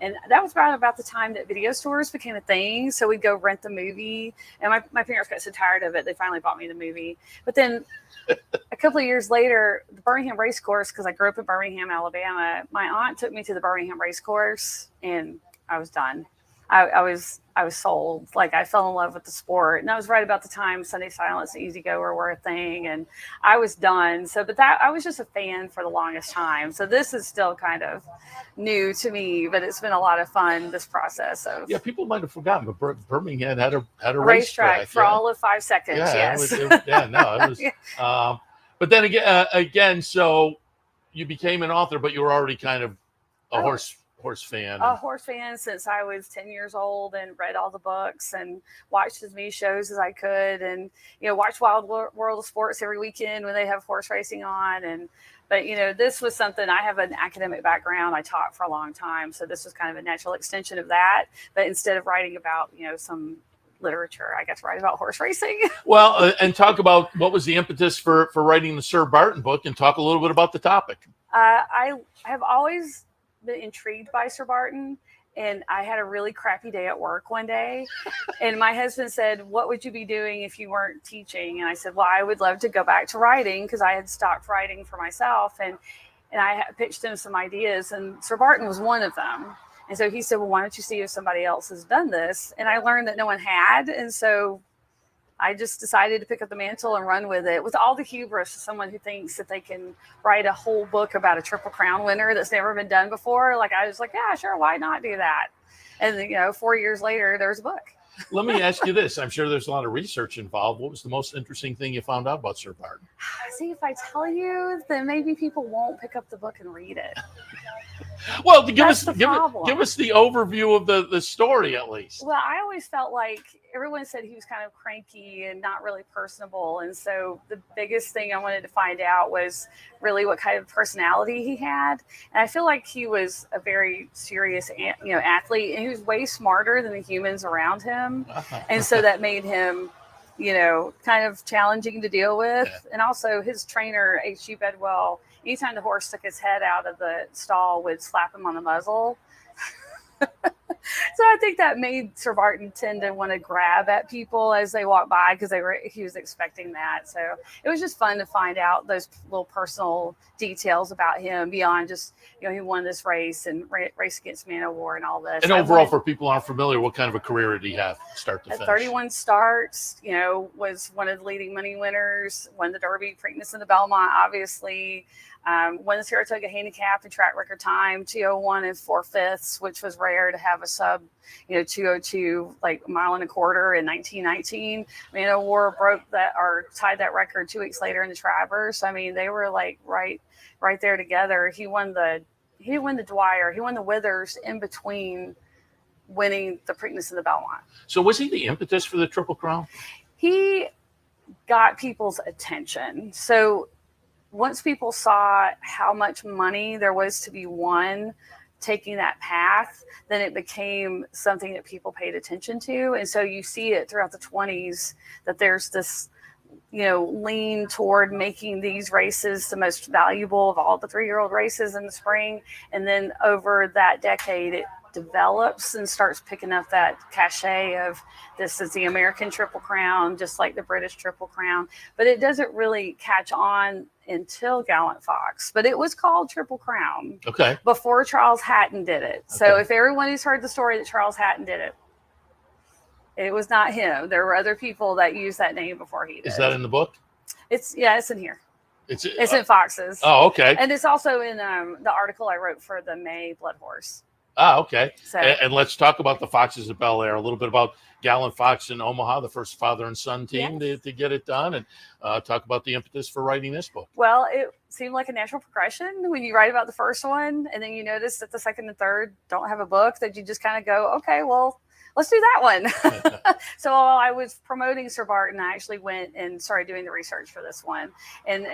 And that was about the time that video stores became a thing. So we'd go rent the movie. And my parents got so tired of it, they finally bought me the movie. But then a couple of years later, the Birmingham Race Course, because I grew up in Birmingham, Alabama, my aunt took me to the Birmingham Race Course, and I was done. I was sold. Like, I fell in love with the sport, and that was right about the time Sunday Silence and Easy Go were a thing, and I was done. So, but I was just a fan for the longest time. So this is still kind of new to me, but it's been a lot of fun, this process of. Yeah, people might have forgotten, but Birmingham had a racetrack for all of 5 seconds. Yeah, yes. It was. Yeah. But then again, so you became an author, but you were already kind of a horse fan. A horse fan since I was 10 years old, and read all the books and watched as many shows as I could, and watch Wild World of Sports every weekend when they have horse racing on. But this was something. I have an academic background. I taught for a long time, so this was kind of a natural extension of that. But instead of writing about some literature, I got to write about horse racing. Well, and talk about what was the impetus for writing the Sir Barton book, and talk a little bit about the topic. I have always been intrigued by Sir Barton, and I had a really crappy day at work one day, and my husband said, "What would you be doing if you weren't teaching?" And I said, "Well, I would love to go back to writing," because I had stopped writing for myself, and I pitched him some ideas, and Sir Barton was one of them. And so he said, "Well, why don't you see if somebody else has done this?" And I learned that no one had, and so I just decided to pick up the mantle and run with it, with all the hubris of someone who thinks that they can write a whole book about a Triple Crown winner that's never been done before. Like, I was like, yeah, sure, why not do that? And 4 years later, there's a book. Let me ask you this. I'm sure there's a lot of research involved. What was the most interesting thing you found out about Sir Barton? See, if I tell you, then maybe people won't pick up the book and read it. Well, give us the overview of the story, at least. Well, I always felt like everyone said he was kind of cranky and not really personable. And so the biggest thing I wanted to find out was really what kind of personality he had. And I feel like he was a very serious, athlete, and he was way smarter than the humans around him. And so that made him, kind of challenging to deal with. Yeah. And also his trainer, H.G. Bedwell, anytime the horse took his head out of the stall, would slap him on the muzzle. So I think that made Sir Barton tend to want to grab at people as they walk by, because he was expecting that. So it was just fun to find out those little personal details about him beyond just, he won this race and race against Man of War and all this. And overall, for people who aren't familiar, what kind of a career did he have start to finish? 31 starts, was one of the leading money winners, won the Derby, Preakness, and the Belmont, obviously. Won the Saratoga Handicap in track record time, 2:01 and 4/5, which was rare to have a sub, 2:02, like a mile and a quarter in 1919. Man of War broke that, or tied that record 2 weeks later in the Travers. I mean, they were like right there together. He didn't win the Dwyer. He won the Withers in between winning the Preakness and the Belmont. So was he the impetus for the Triple Crown? He got people's attention. So once people saw how much money there was to be won taking that path, then it became something that people paid attention to. And so you see it throughout the 20s that there's this, lean toward making these races the most valuable of all the 3-year-old races in the spring. And then over that decade, it develops and starts picking up that cachet of this is the American Triple Crown, just like the British Triple Crown. But it doesn't really catch on until Gallant Fox. But it was called Triple Crown before Charles Hatton did it. So if everyone who's heard the story that Charles Hatton did it, it was not him. There were other people that used that name before he did. Is that in the book? It's in here. It's in Fox's. Oh, okay. And it's also in the article I wrote for the May Blood Horse. Okay. So And let's talk about the Foxes of Bel Air, a little bit about Gallant Fox in Omaha, the first father and son team to get it done, and talk about the impetus for writing this book. Well, it seemed like a natural progression when you write about the first one, and then you notice that the second and third don't have a book, that you just kind of go, okay, well, let's do that one. So while I was promoting Sir Barton, I actually went and started doing the research for this one, and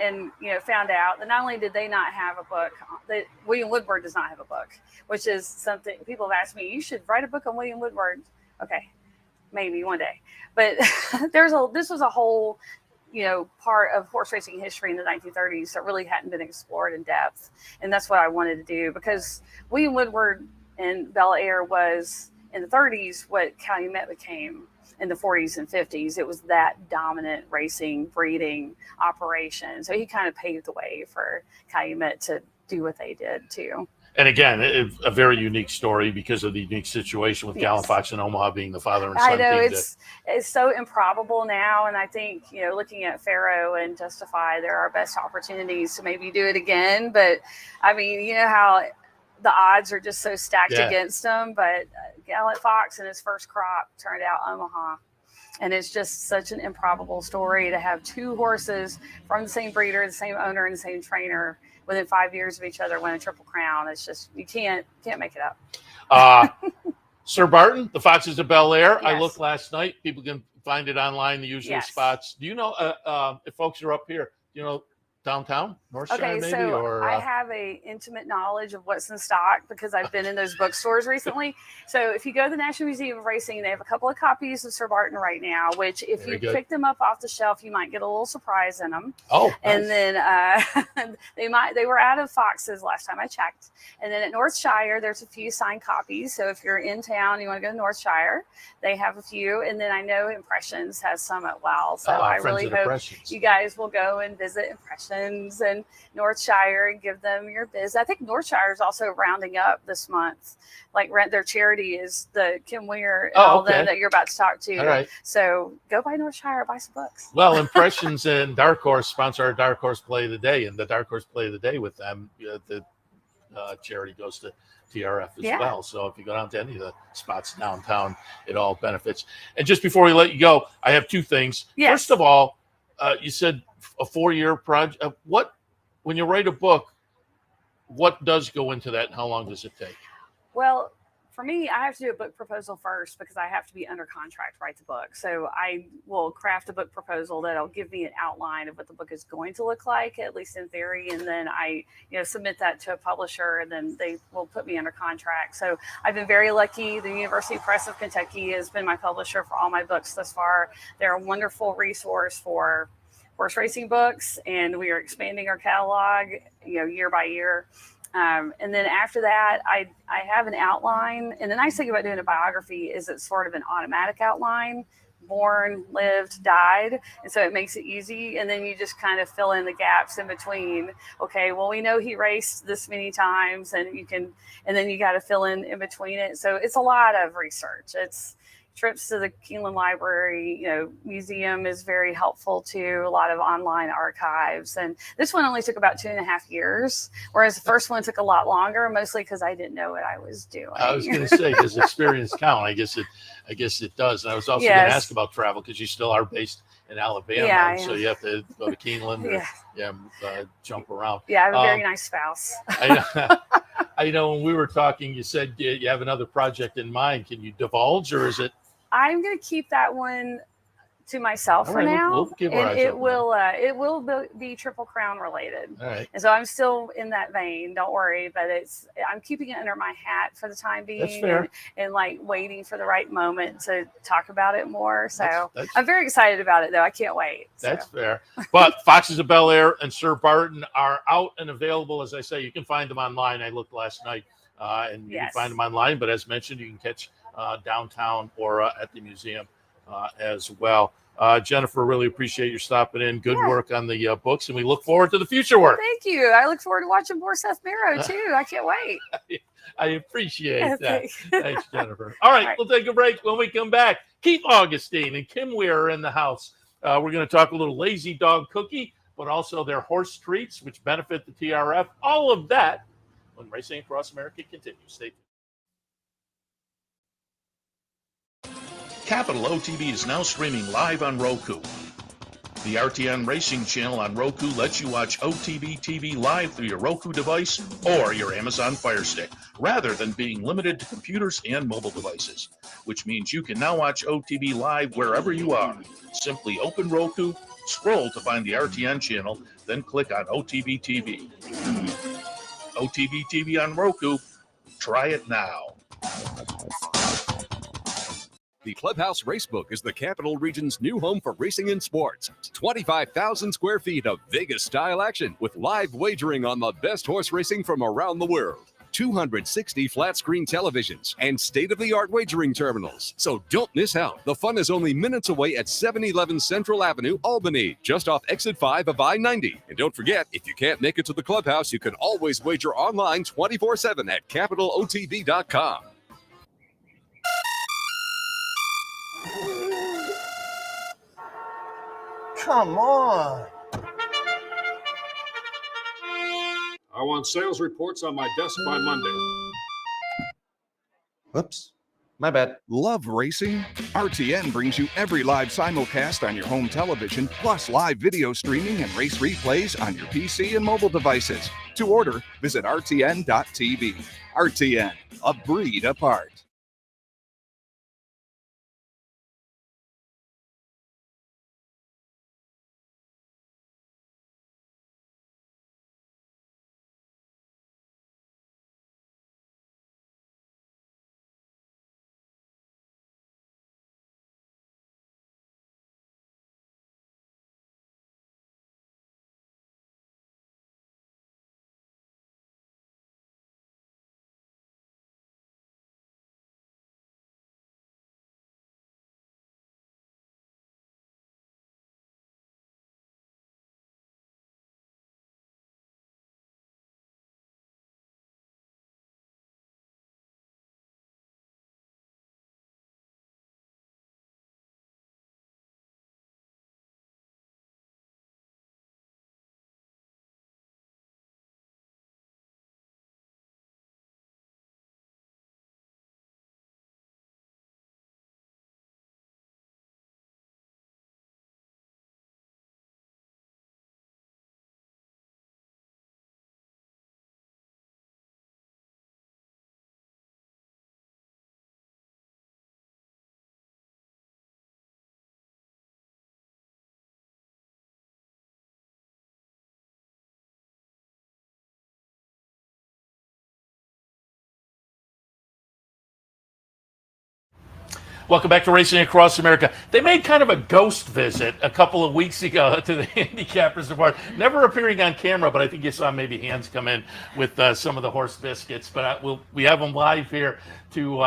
found out that not only did they not have a book, that William Woodward does not have a book, which is something people have asked me, you should write a book on William Woodward. Okay, maybe one day. But this was a whole part of horse racing history in the 1930s that really hadn't been explored in depth. And that's what I wanted to do, because William Woodward and Bel Air was in the 30s what Calumet became in the 40s and 50s. It was that dominant racing, breeding operation. So he kind of paved the way for Calumet to do what they did too. And again, a very unique story because of the unique situation with Gallant Fox in Omaha being the father and son. I know team it's so improbable now, and I think looking at Pharaoh and Justify, there are best opportunities to maybe do it again. But I mean, you know how the odds are just so stacked against him. But Gallant Fox in his first crop turned out Omaha. And it's just such an improbable story to have two horses from the same breeder, the same owner, and the same trainer within 5 years of each other win a Triple Crown. It's just, you can't make it up. Sir Barton, the Foxes of Bel Air. Yes. I looked last night. People can find it online, the usual spots. Do you know if folks are up here? Do you know downtown, Northshire, maybe? So or I have a intimate knowledge of what's in stock because I've been in those bookstores recently. So if you go to the National Museum of Racing, they have a couple of copies of Sir Barton right now, which if you pick them up off the shelf, you might get a little surprise in them. Oh, nice. And then they were out of Foxes last time I checked. And then at Northshire, there's a few signed copies. So if you're in town, you want to go to Northshire, they have a few. And then I know Impressions has some at well. So I really hope you guys will go and visit Impressions and Northshire and give them your biz. I think Northshire is also rounding up this month. Like their charity is the Kim Weir that you're about to talk to. All right. So go by Northshire, buy some books. Well, Impressions and Dark Horse sponsor our Dark Horse Play of the Day, and the Dark Horse Play of the Day with them, the charity goes to TRF as well. So if you go down to any of the spots downtown, it all benefits. And just before we let you go, I have two things. Yes. First of all, you said a 4-year project. When you write a book, what does go into that, and how long does it take? Well, for me, I have to do a book proposal first because I have to be under contract to write the book. So I will craft a book proposal that'll give me an outline of what the book is going to look like, at least in theory. And then I, submit that to a publisher, and then they will put me under contract. So I've been very lucky. The University Press of Kentucky has been my publisher for all my books thus far. They're a wonderful resource for horse racing books, and we are expanding our catalog, year by year. And then after that, I have an outline. And the nice thing about doing a biography is it's sort of an automatic outline: born, lived, died. And so it makes it easy. And then you just kind of fill in the gaps in between. Okay, well, we know he raced this many times, and then you got to fill in between it. So it's a lot of research. It's trips to the Keeneland Library, museum is very helpful too. A lot of online archives. And this one only took about 2.5 years, whereas the first one took a lot longer, mostly because I didn't know what I was doing. I was going to say, does experience count? I guess it does. And I was also going to ask about travel, because you still are based in Alabama, so you have to go to Keeneland or jump around. Yeah, I have a very nice spouse. I know when we were talking, you said you have another project in mind. Can you divulge, or is it? I'm going to keep that one to myself for now. We'll give our eyes it will be Triple Crown related. All right. And so I'm still in that vein. Don't worry, but I'm keeping it under my hat for the time being. That's fair. And like waiting for the right moment to talk about it more. So I'm very excited about it, though. I can't wait. That's fair. But Foxes of Bel Air and Sir Barton are out and available. As I say, you can find them online. I looked last night, and you can find them online. But as mentioned, you can catch downtown or at the museum as well. Jennifer, really appreciate your stopping in. Good work on the books, and we look forward to the future work. Thank you. I look forward to watching more Seth Merrow too. I can't wait. I appreciate that. Thanks, Jennifer. All right, we'll take a break. When we come back, Keith Augustine and Kim Weir are in the house. We're going to talk a little Lazy Dog Cookie, but also their horse treats, which benefit the TRF. All of that when Racing Across America continues. Stay tuned. Capital OTB is now streaming live on Roku. The RTN Racing channel on Roku lets you watch OTB TV live through your Roku device or your Amazon Fire Stick, rather than being limited to computers and mobile devices, which means you can now watch OTB live wherever you are. Simply open Roku, scroll to find the RTN channel, then click on OTB TV. OTB TV on Roku. Try it now. The Clubhouse Racebook is the Capital Region's new home for racing and sports. 25,000 square feet of Vegas-style action with live wagering on the best horse racing from around the world. 260 flat-screen televisions and state-of-the-art wagering terminals. So don't miss out. The fun is only minutes away at 711 Central Avenue, Albany, just off exit 5 of I-90. And don't forget, if you can't make it to the Clubhouse, you can always wager online 24/7 at capitalotv.com. Come on. I want sales reports on my desk by Monday. Whoops. My bad. Love racing? RTN brings you every live simulcast on your home television, plus live video streaming and race replays on your PC and mobile devices. To order, visit rtn.tv. RTN, a breed apart. Welcome back to Racing Across America. They made kind of a ghost visit a couple of weeks ago to the handicappers department, never appearing on camera, but I think you saw maybe hands come in with some of the horse biscuits. But we have them live here to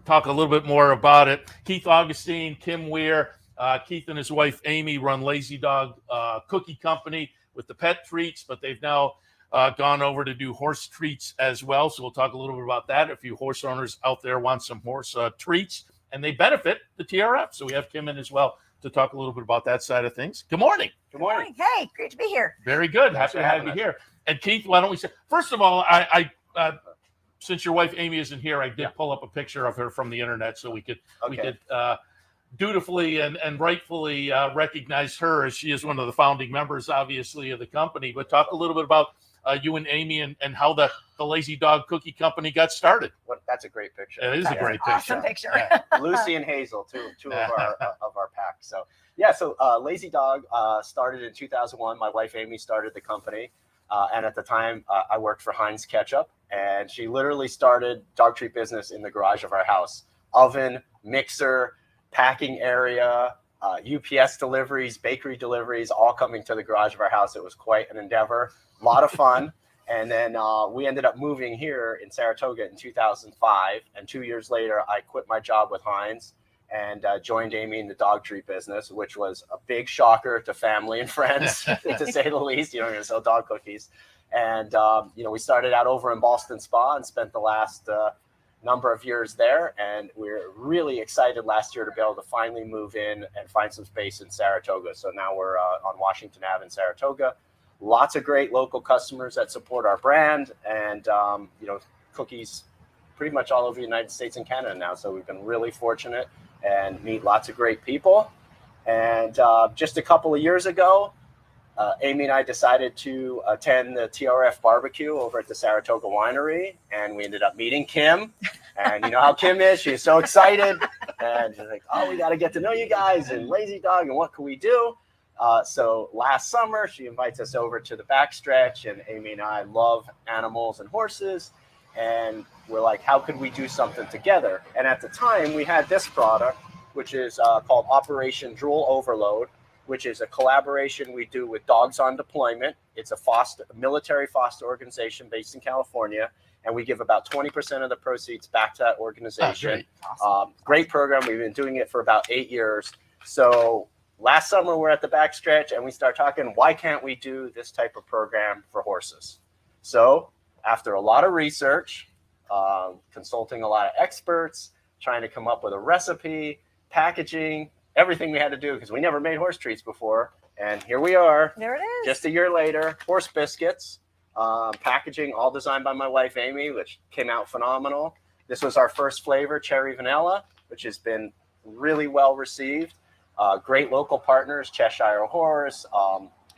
talk a little bit more about it. Keith Augustine, Kim Weir, Keith and his wife Amy run Lazy Dog Cookie Company with the pet treats, but they've now gone over to do horse treats as well. So we'll talk a little bit about that. If you horse owners out there want some horse treats, and they benefit the TRF. So we have Kim in as well to talk a little bit about that side of things. Good morning. Good morning. Hey, great to be here. Very good. Happy to have you here. And Keith, why don't we say, first of all, I since your wife Amy isn't here, I did pull up a picture of her from the internet so we could dutifully and rightfully recognize her, as she is one of the founding members, obviously, of the company. But talk a little bit about you and Amy and how the Lazy Dog Cookie Company got started. Well, that's a great picture. It is a great picture. Awesome picture. Lucy and Hazel, two of our pack. So Lazy Dog started in 2001. My wife Amy started the company, and at the time I worked for Heinz Ketchup, and she literally started dog treat business in the garage of our house. Oven, mixer, packing area, UPS deliveries, bakery deliveries, all coming to the garage of our house. It was quite an endeavor, a lot of fun. And then we ended up moving here in Saratoga in 2005. And 2 years later, I quit my job with Heinz and joined Amy in the dog treat business, which was a big shocker to family and friends, to say the least. You're going to sell dog cookies. And, we started out over in Boston Spa and spent the last number of years there, and we're really excited last year to be able to finally move in and find some space in Saratoga. So now we're on Washington Ave in Saratoga. Lots of great local customers that support our brand, and cookies pretty much all over the United States and Canada now. So we've been really fortunate, and meet lots of great people. And just a couple of years ago, Amy and I decided to attend the TRF barbecue over at the Saratoga Winery, and we ended up meeting Kim. And you know how Kim is; she's so excited, and she's like, "Oh, we got to get to know you guys and Lazy Dog, and what can we do?" So last summer, she invites us over to the backstretch, and Amy and I love animals and horses, and we're like, "How could we do something together?" And at the time, we had this product, which is called Operation Drool Overload, which is a collaboration we do with Dogs on Deployment. It's a military foster organization based in California, and we give about 20% of the proceeds back to that organization. Great. Awesome. Great program. We've been doing it for about 8 years. So last summer, we're at the backstretch, and we start talking, why can't we do this type of program for horses? So after a lot of research, consulting a lot of experts, trying to come up with a recipe, packaging, everything we had to do, because we never made horse treats before. And here we are. There it is. Just a year later, horse biscuits, packaging all designed by my wife, Amy, which came out phenomenal. This was our first flavor, cherry vanilla, which has been really well received. Great local partners, Cheshire Horse,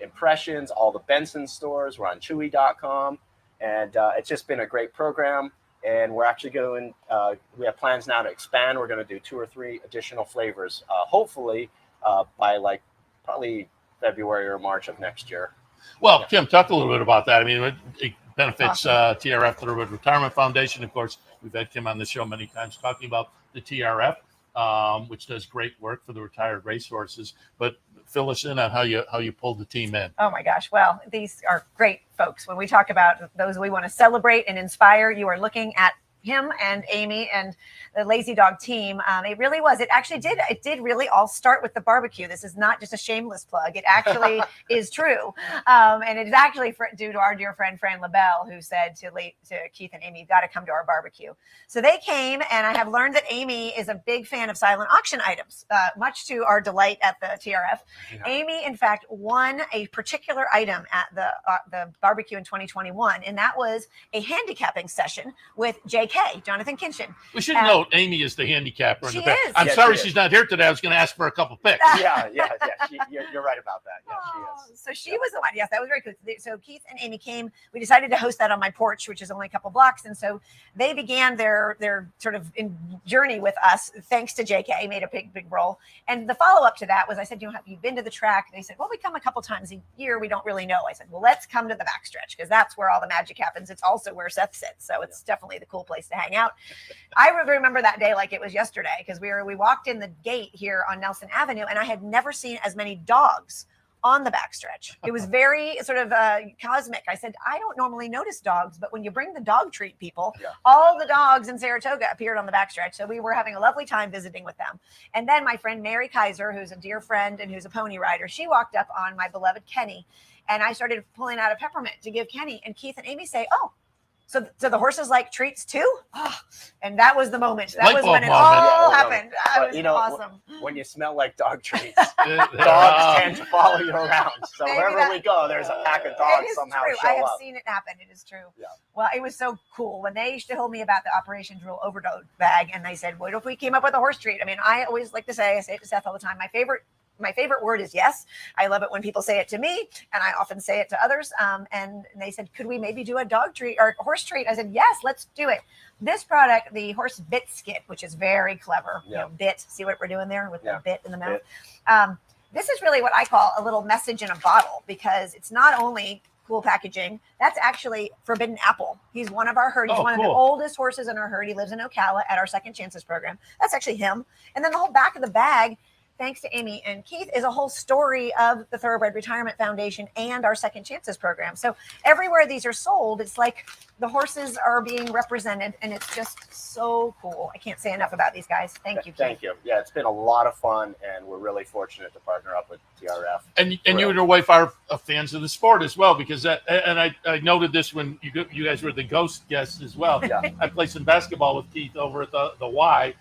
Impressions, all the Benson stores. We're on Chewy.com. And it's just been a great program. And we're actually going, we have plans now to expand. We're going to do 2 or 3 additional flavors, hopefully by like probably February or March of next year. Well, Kim, talk a little bit about that. I mean, it benefits TRF, the Retirement Foundation. Of course, we've had Kim on the show many times talking about the TRF, which does great work for the retired racehorses. But fill us in on how you pulled the team in. Oh my gosh. Well, these are great folks. When we talk about those we want to celebrate and inspire, you are looking at him and Amy and the Lazy Dog team. It really was. It did really all start with the barbecue. This is not just a shameless plug. It actually is true. And it is actually due to our dear friend, Fran LaBelle, who said to Keith and Amy, you've got to come to our barbecue. So they came, and I have learned that Amy is a big fan of silent auction items, much to our delight at the TRF. Yeah. Amy, in fact, won a particular item at the barbecue in 2021, and that was a handicapping session with JK, Jonathan Kinchin. We should note Amy is the handicapper in the back. Is. I'm sorry she's not here today. I was going to ask for a couple picks. Yeah. You're right about that. Yeah, she is. So she was the one. Yes, that was very cool. So Keith and Amy came. We decided to host that on my porch, which is only a couple blocks. And so they began their sort of journey with us, thanks to JK, made a big role. And the follow-up to that was, I said, have you been to the track? And they said, well, we come a couple times a year. We don't really know. I said, well, let's come to the backstretch, because that's where all the magic happens. It's also where Seth sits. So it's definitely the cool place to hang out. I remember that day like it was yesterday, because we walked in the gate here on Nelson Avenue, and I had never seen as many dogs on the backstretch. It was very sort of cosmic. I said, I don't normally notice dogs, but when you bring the dog treat people, all the dogs in Saratoga appeared on the backstretch. So we were having a lovely time visiting with them. And then my friend Mary Kaiser, who's a dear friend and who's a pony rider, she walked up on my beloved Kenny, and I started pulling out a peppermint to give Kenny, and Keith and Amy say, oh, so the horses like treats too? Oh, and that was the moment. That was when it all happened. It was awesome. When you smell like dog treats, dogs tend to follow you around. So wherever we go, there's a pack of dogs somehow true. show I have up. seen it happen. It is true. Yeah. Well, it was so cool when they told me about the Operation Drool Overload bag, and they said, what if we came up with a horse treat? I mean, I always like to say, I say it to Seth all the time, my favorite word is yes. I love it when people say it to me, and I often say it to others. And they said, could we maybe do a dog treat or horse treat? I said, yes, let's do it. This product, the horse bit skit, which is very clever. Bit, see what we're doing there with the bit in the mouth. This is really what I call a little message in a bottle, because it's not only cool packaging. That's actually Forbidden Apple. He's one of our herd. He's one of the oldest horses in our herd. He lives in Ocala at our Second Chances program. That's actually him. And then the whole back of the bag, thanks to Amy and Keith, is a whole story of the Thoroughbred Retirement Foundation and our Second Chances program. So everywhere these are sold, it's like the horses are being represented, and it's just so cool. I can't say enough about these guys. Thank you, Keith. Thank you. Yeah, it's been a lot of fun, and we're really fortunate to partner up with TRF. And you and your wife are fans of the sport as well, because I noted this when you guys were the ghost guests as well. Yeah. I played some basketball with Keith over at the Y.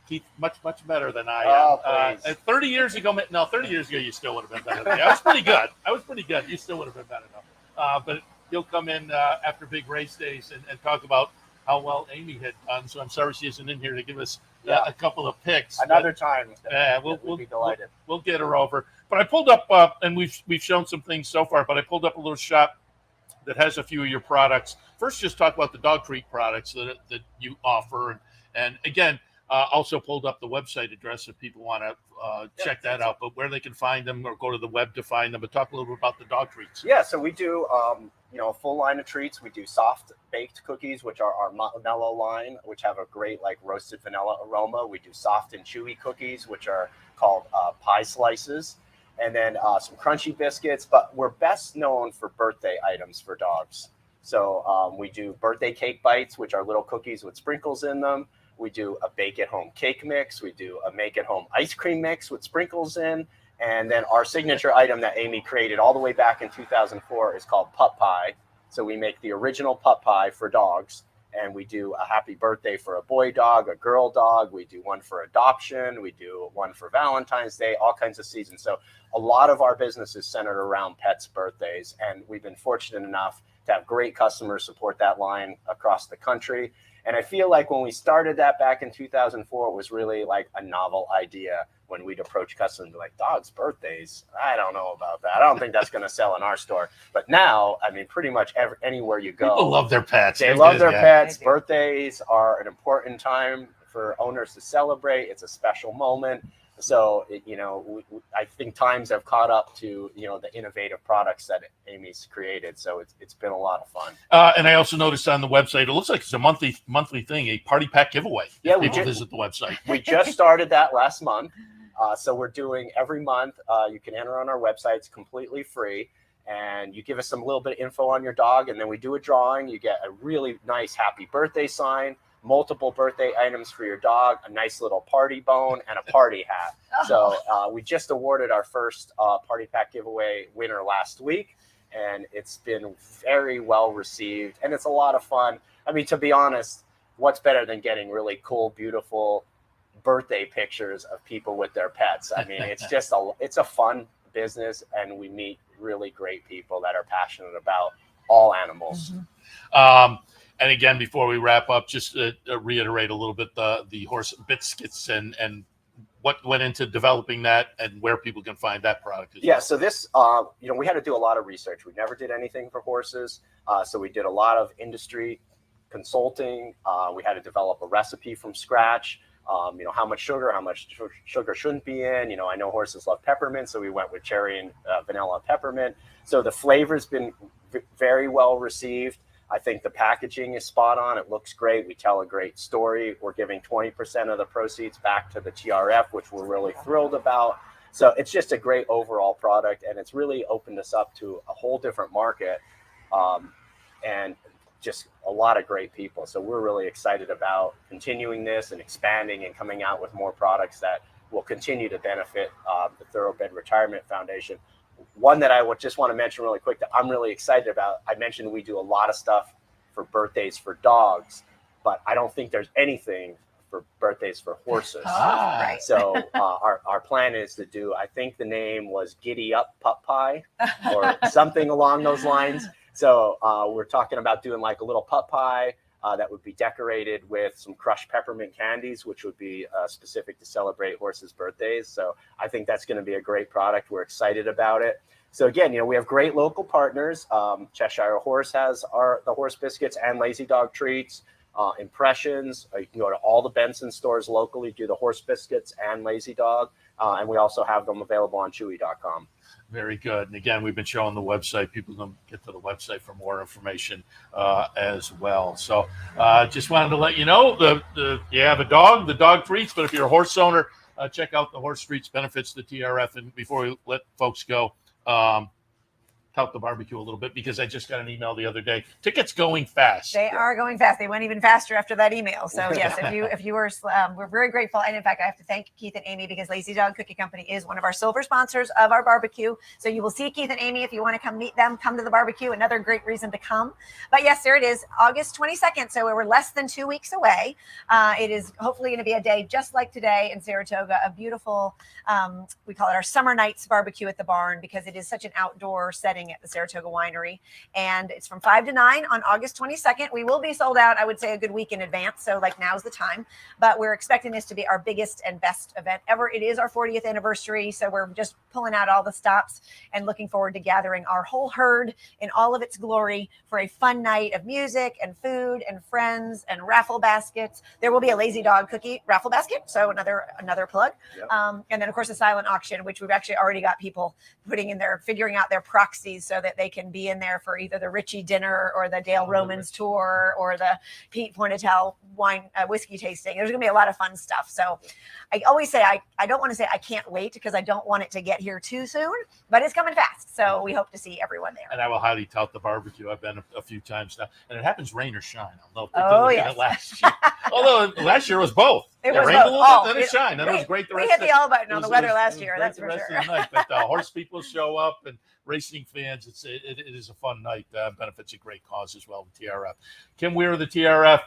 Keith, much better than I am. 30 years ago, you still would have been better than me. I was pretty good. You still would have been better though. But he'll come in after big race days and talk about how well Amy had done. So I'm sorry she isn't in here to give us Yeah. a couple of picks. Another time. We'll be delighted. We'll get her over. But I pulled up, and we've shown some things so far. But I pulled up a little shop that has a few of your products. First, just talk about the dog treat products that you offer, and again, also pulled up the website address if people want to check that out. But where they can find them or go to the web to find them. But talk a little bit about the dog treats. Yeah, so we do a full line of treats. We do soft baked cookies, which are our mellow line, which have a great like roasted vanilla aroma. We do soft and chewy cookies, which are called pie slices. And then some crunchy biscuits, but we're best known for birthday items for dogs. So we do birthday cake bites, which are little cookies with sprinkles in them. We do a bake-at-home cake mix. We do a make-at-home ice cream mix with sprinkles in. And then our signature item that Amy created all the way back in 2004 is called Pup Pie. So we make the original Pup Pie for dogs. And we do a happy birthday for a boy dog, a girl dog. We do one for adoption. We do one for Valentine's Day, all kinds of seasons. So a lot of our business is centered around pets' birthdays. And we've been fortunate enough to have great customers support that line across the country. And I feel like when we started that back in 2004, it was really like a novel idea when we'd approach customers like, dogs' birthdays? I don't know about that. I don't think that's going to sell in our store. But now, I mean, pretty much anywhere you go. People love their pets. They love their pets. Birthdays are an important time for owners to celebrate. It's a special moment. So, I think times have caught up to, the innovative products that Amy's created. So it's been a lot of fun. And I also noticed on the website, it looks like it's a monthly thing, a party pack giveaway. Yeah, people visit the website. We just started that last month. So we're doing every month. You can enter on our website. It's completely free. And you give us some little bit of info on your dog. And then we do a drawing. You get a really nice happy birthday sign, multiple birthday items for your dog, a nice little party bone, and a party hat. So we just awarded our first party pack giveaway winner last week, and it's been very well received, and it's a lot of fun. I mean, to be honest, what's better than getting really cool, beautiful birthday pictures of people with their pets? I mean, it's a fun business, and we meet really great people that are passionate about all animals. And again, before we wrap up, just to reiterate a little bit the horse biscuits and what went into developing that and where people can find that product. Yeah, so this, we had to do a lot of research. We never did anything for horses. So we did a lot of industry consulting. We had to develop a recipe from scratch. How much sugar shouldn't be in. I know horses love peppermint, so we went with cherry and vanilla peppermint. So the flavor's been very well received. I think the packaging is spot on. It looks great. We tell a great story. We're giving 20% of the proceeds back to the TRF, which we're really thrilled about. So it's just a great overall product, and it's really opened us up to a whole different market and just a lot of great people. So we're really excited about continuing this and expanding and coming out with more products that will continue to benefit the Thoroughbred Retirement Foundation. One that I would just want to mention really quick that I'm really excited about. I mentioned we do a lot of stuff for birthdays for dogs, but I don't think there's anything for birthdays for horses. Right. So our plan is to do, I think the name was Giddy Up Pup Pie or something along those lines. So we're talking about doing like a little pup pie that would be decorated with some crushed peppermint candies, which would be specific to celebrate horses' birthdays. So I think that's going to be a great product. We're excited about it. So again, we have great local partners. Cheshire Horse has the horse biscuits and Lazy Dog treats. Impressions. You can go to all the Benson stores locally, do the horse biscuits and Lazy Dog. And we also have them available on Chewy.com. Very good. And again, we've been showing the website. People can get to the website for more information as well. So just wanted to let you know, you have a dog, the dog treats, but if you're a horse owner, check out the horse treats benefits, the TRF. And before we let folks go, tout the barbecue a little bit, because I just got an email the other day. Tickets going fast. They are going fast. They went even faster after that email. So yes, if you were, we're very grateful. And in fact, I have to thank Keith and Amy because Lazy Dog Cookie Company is one of our silver sponsors of our barbecue. So you will see Keith and Amy if you want to come meet them, come to the barbecue. Another great reason to come. But yes, there it is, August 22nd. So we're less than 2 weeks away. It is hopefully going to be a day just like today in Saratoga, a beautiful, we call it our summer nights barbecue at the barn because it is such an outdoor setting happening at the Saratoga Winery. And it's from 5 to 9 on August 22nd. We will be sold out, I would say, a good week in advance. So like now's the time. But we're expecting this to be our biggest and best event ever. It is our 40th anniversary. So we're just pulling out all the stops and looking forward to gathering our whole herd in all of its glory for a fun night of music and food and friends and raffle baskets. There will be a Lazy Dog cookie raffle basket. So another plug. Yep. And then of course a silent auction, which we've actually already got people figuring out their proxies so that they can be in there for either the Richie dinner or the Dale Romans tour or the Pete Pointel wine whiskey tasting. There's going to be a lot of fun stuff. So I always say, I don't want to say I can't wait because I don't want it to get here too soon, but it's coming fast. So we hope to see everyone there. And I will highly tout the barbecue. I've been a few times now, and it happens rain or shine. I don't know if they did it last year. Although last year was both. It was rained both. a little bit, then it shined. Then it was great. We hit the all button on the weather last year. That's for sure. But horse people show up and racing fans. It is a fun night. Benefits a great cause as well with TRF. Kim Weir of the TRF,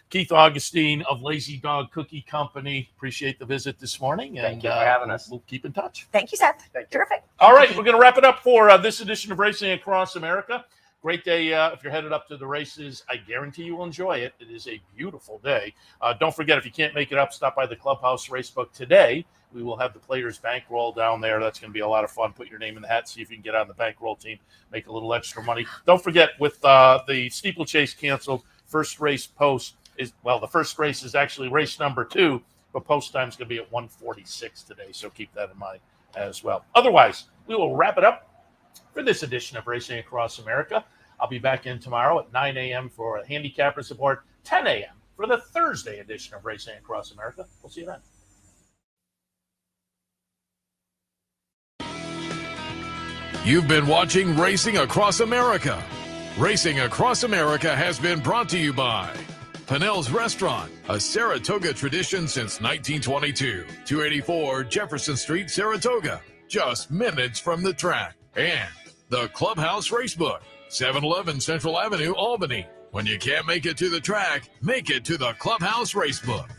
Keith Augustine of Lazy Dog Cookie Company. Appreciate the visit this morning. Thank you for having us. We'll keep in touch. Thank you, Seth. Terrific. All right, we're going to wrap it up for this edition of Racing Across America. Great day if you're headed up to the races. I guarantee you will enjoy it. It is a beautiful day. Don't forget, if you can't make it up, stop by the Clubhouse Racebook today. We will have the Players Bankroll down there. That's going to be a lot of fun. Put your name in the hat, see if you can get on the bankroll team, make a little extra money. Don't forget, with the steeplechase canceled, first race post is, well, the first race is actually race number 2, but post time is going to be at 1:46 today, so keep that in mind as well. Otherwise, we will wrap it up for this edition of Racing Across America. I'll be back in tomorrow at 9 a.m. for a handicapper support, 10 a.m. for the Thursday edition of Racing Across America. We'll see you then. You've been watching Racing Across America. Racing Across America has been brought to you by Pinnell's Restaurant, a Saratoga tradition since 1922. 284 Jefferson Street, Saratoga, just minutes from the track. And the Clubhouse Racebook, 711 Central Avenue, Albany. When you can't make it to the track, make it to the Clubhouse Racebook.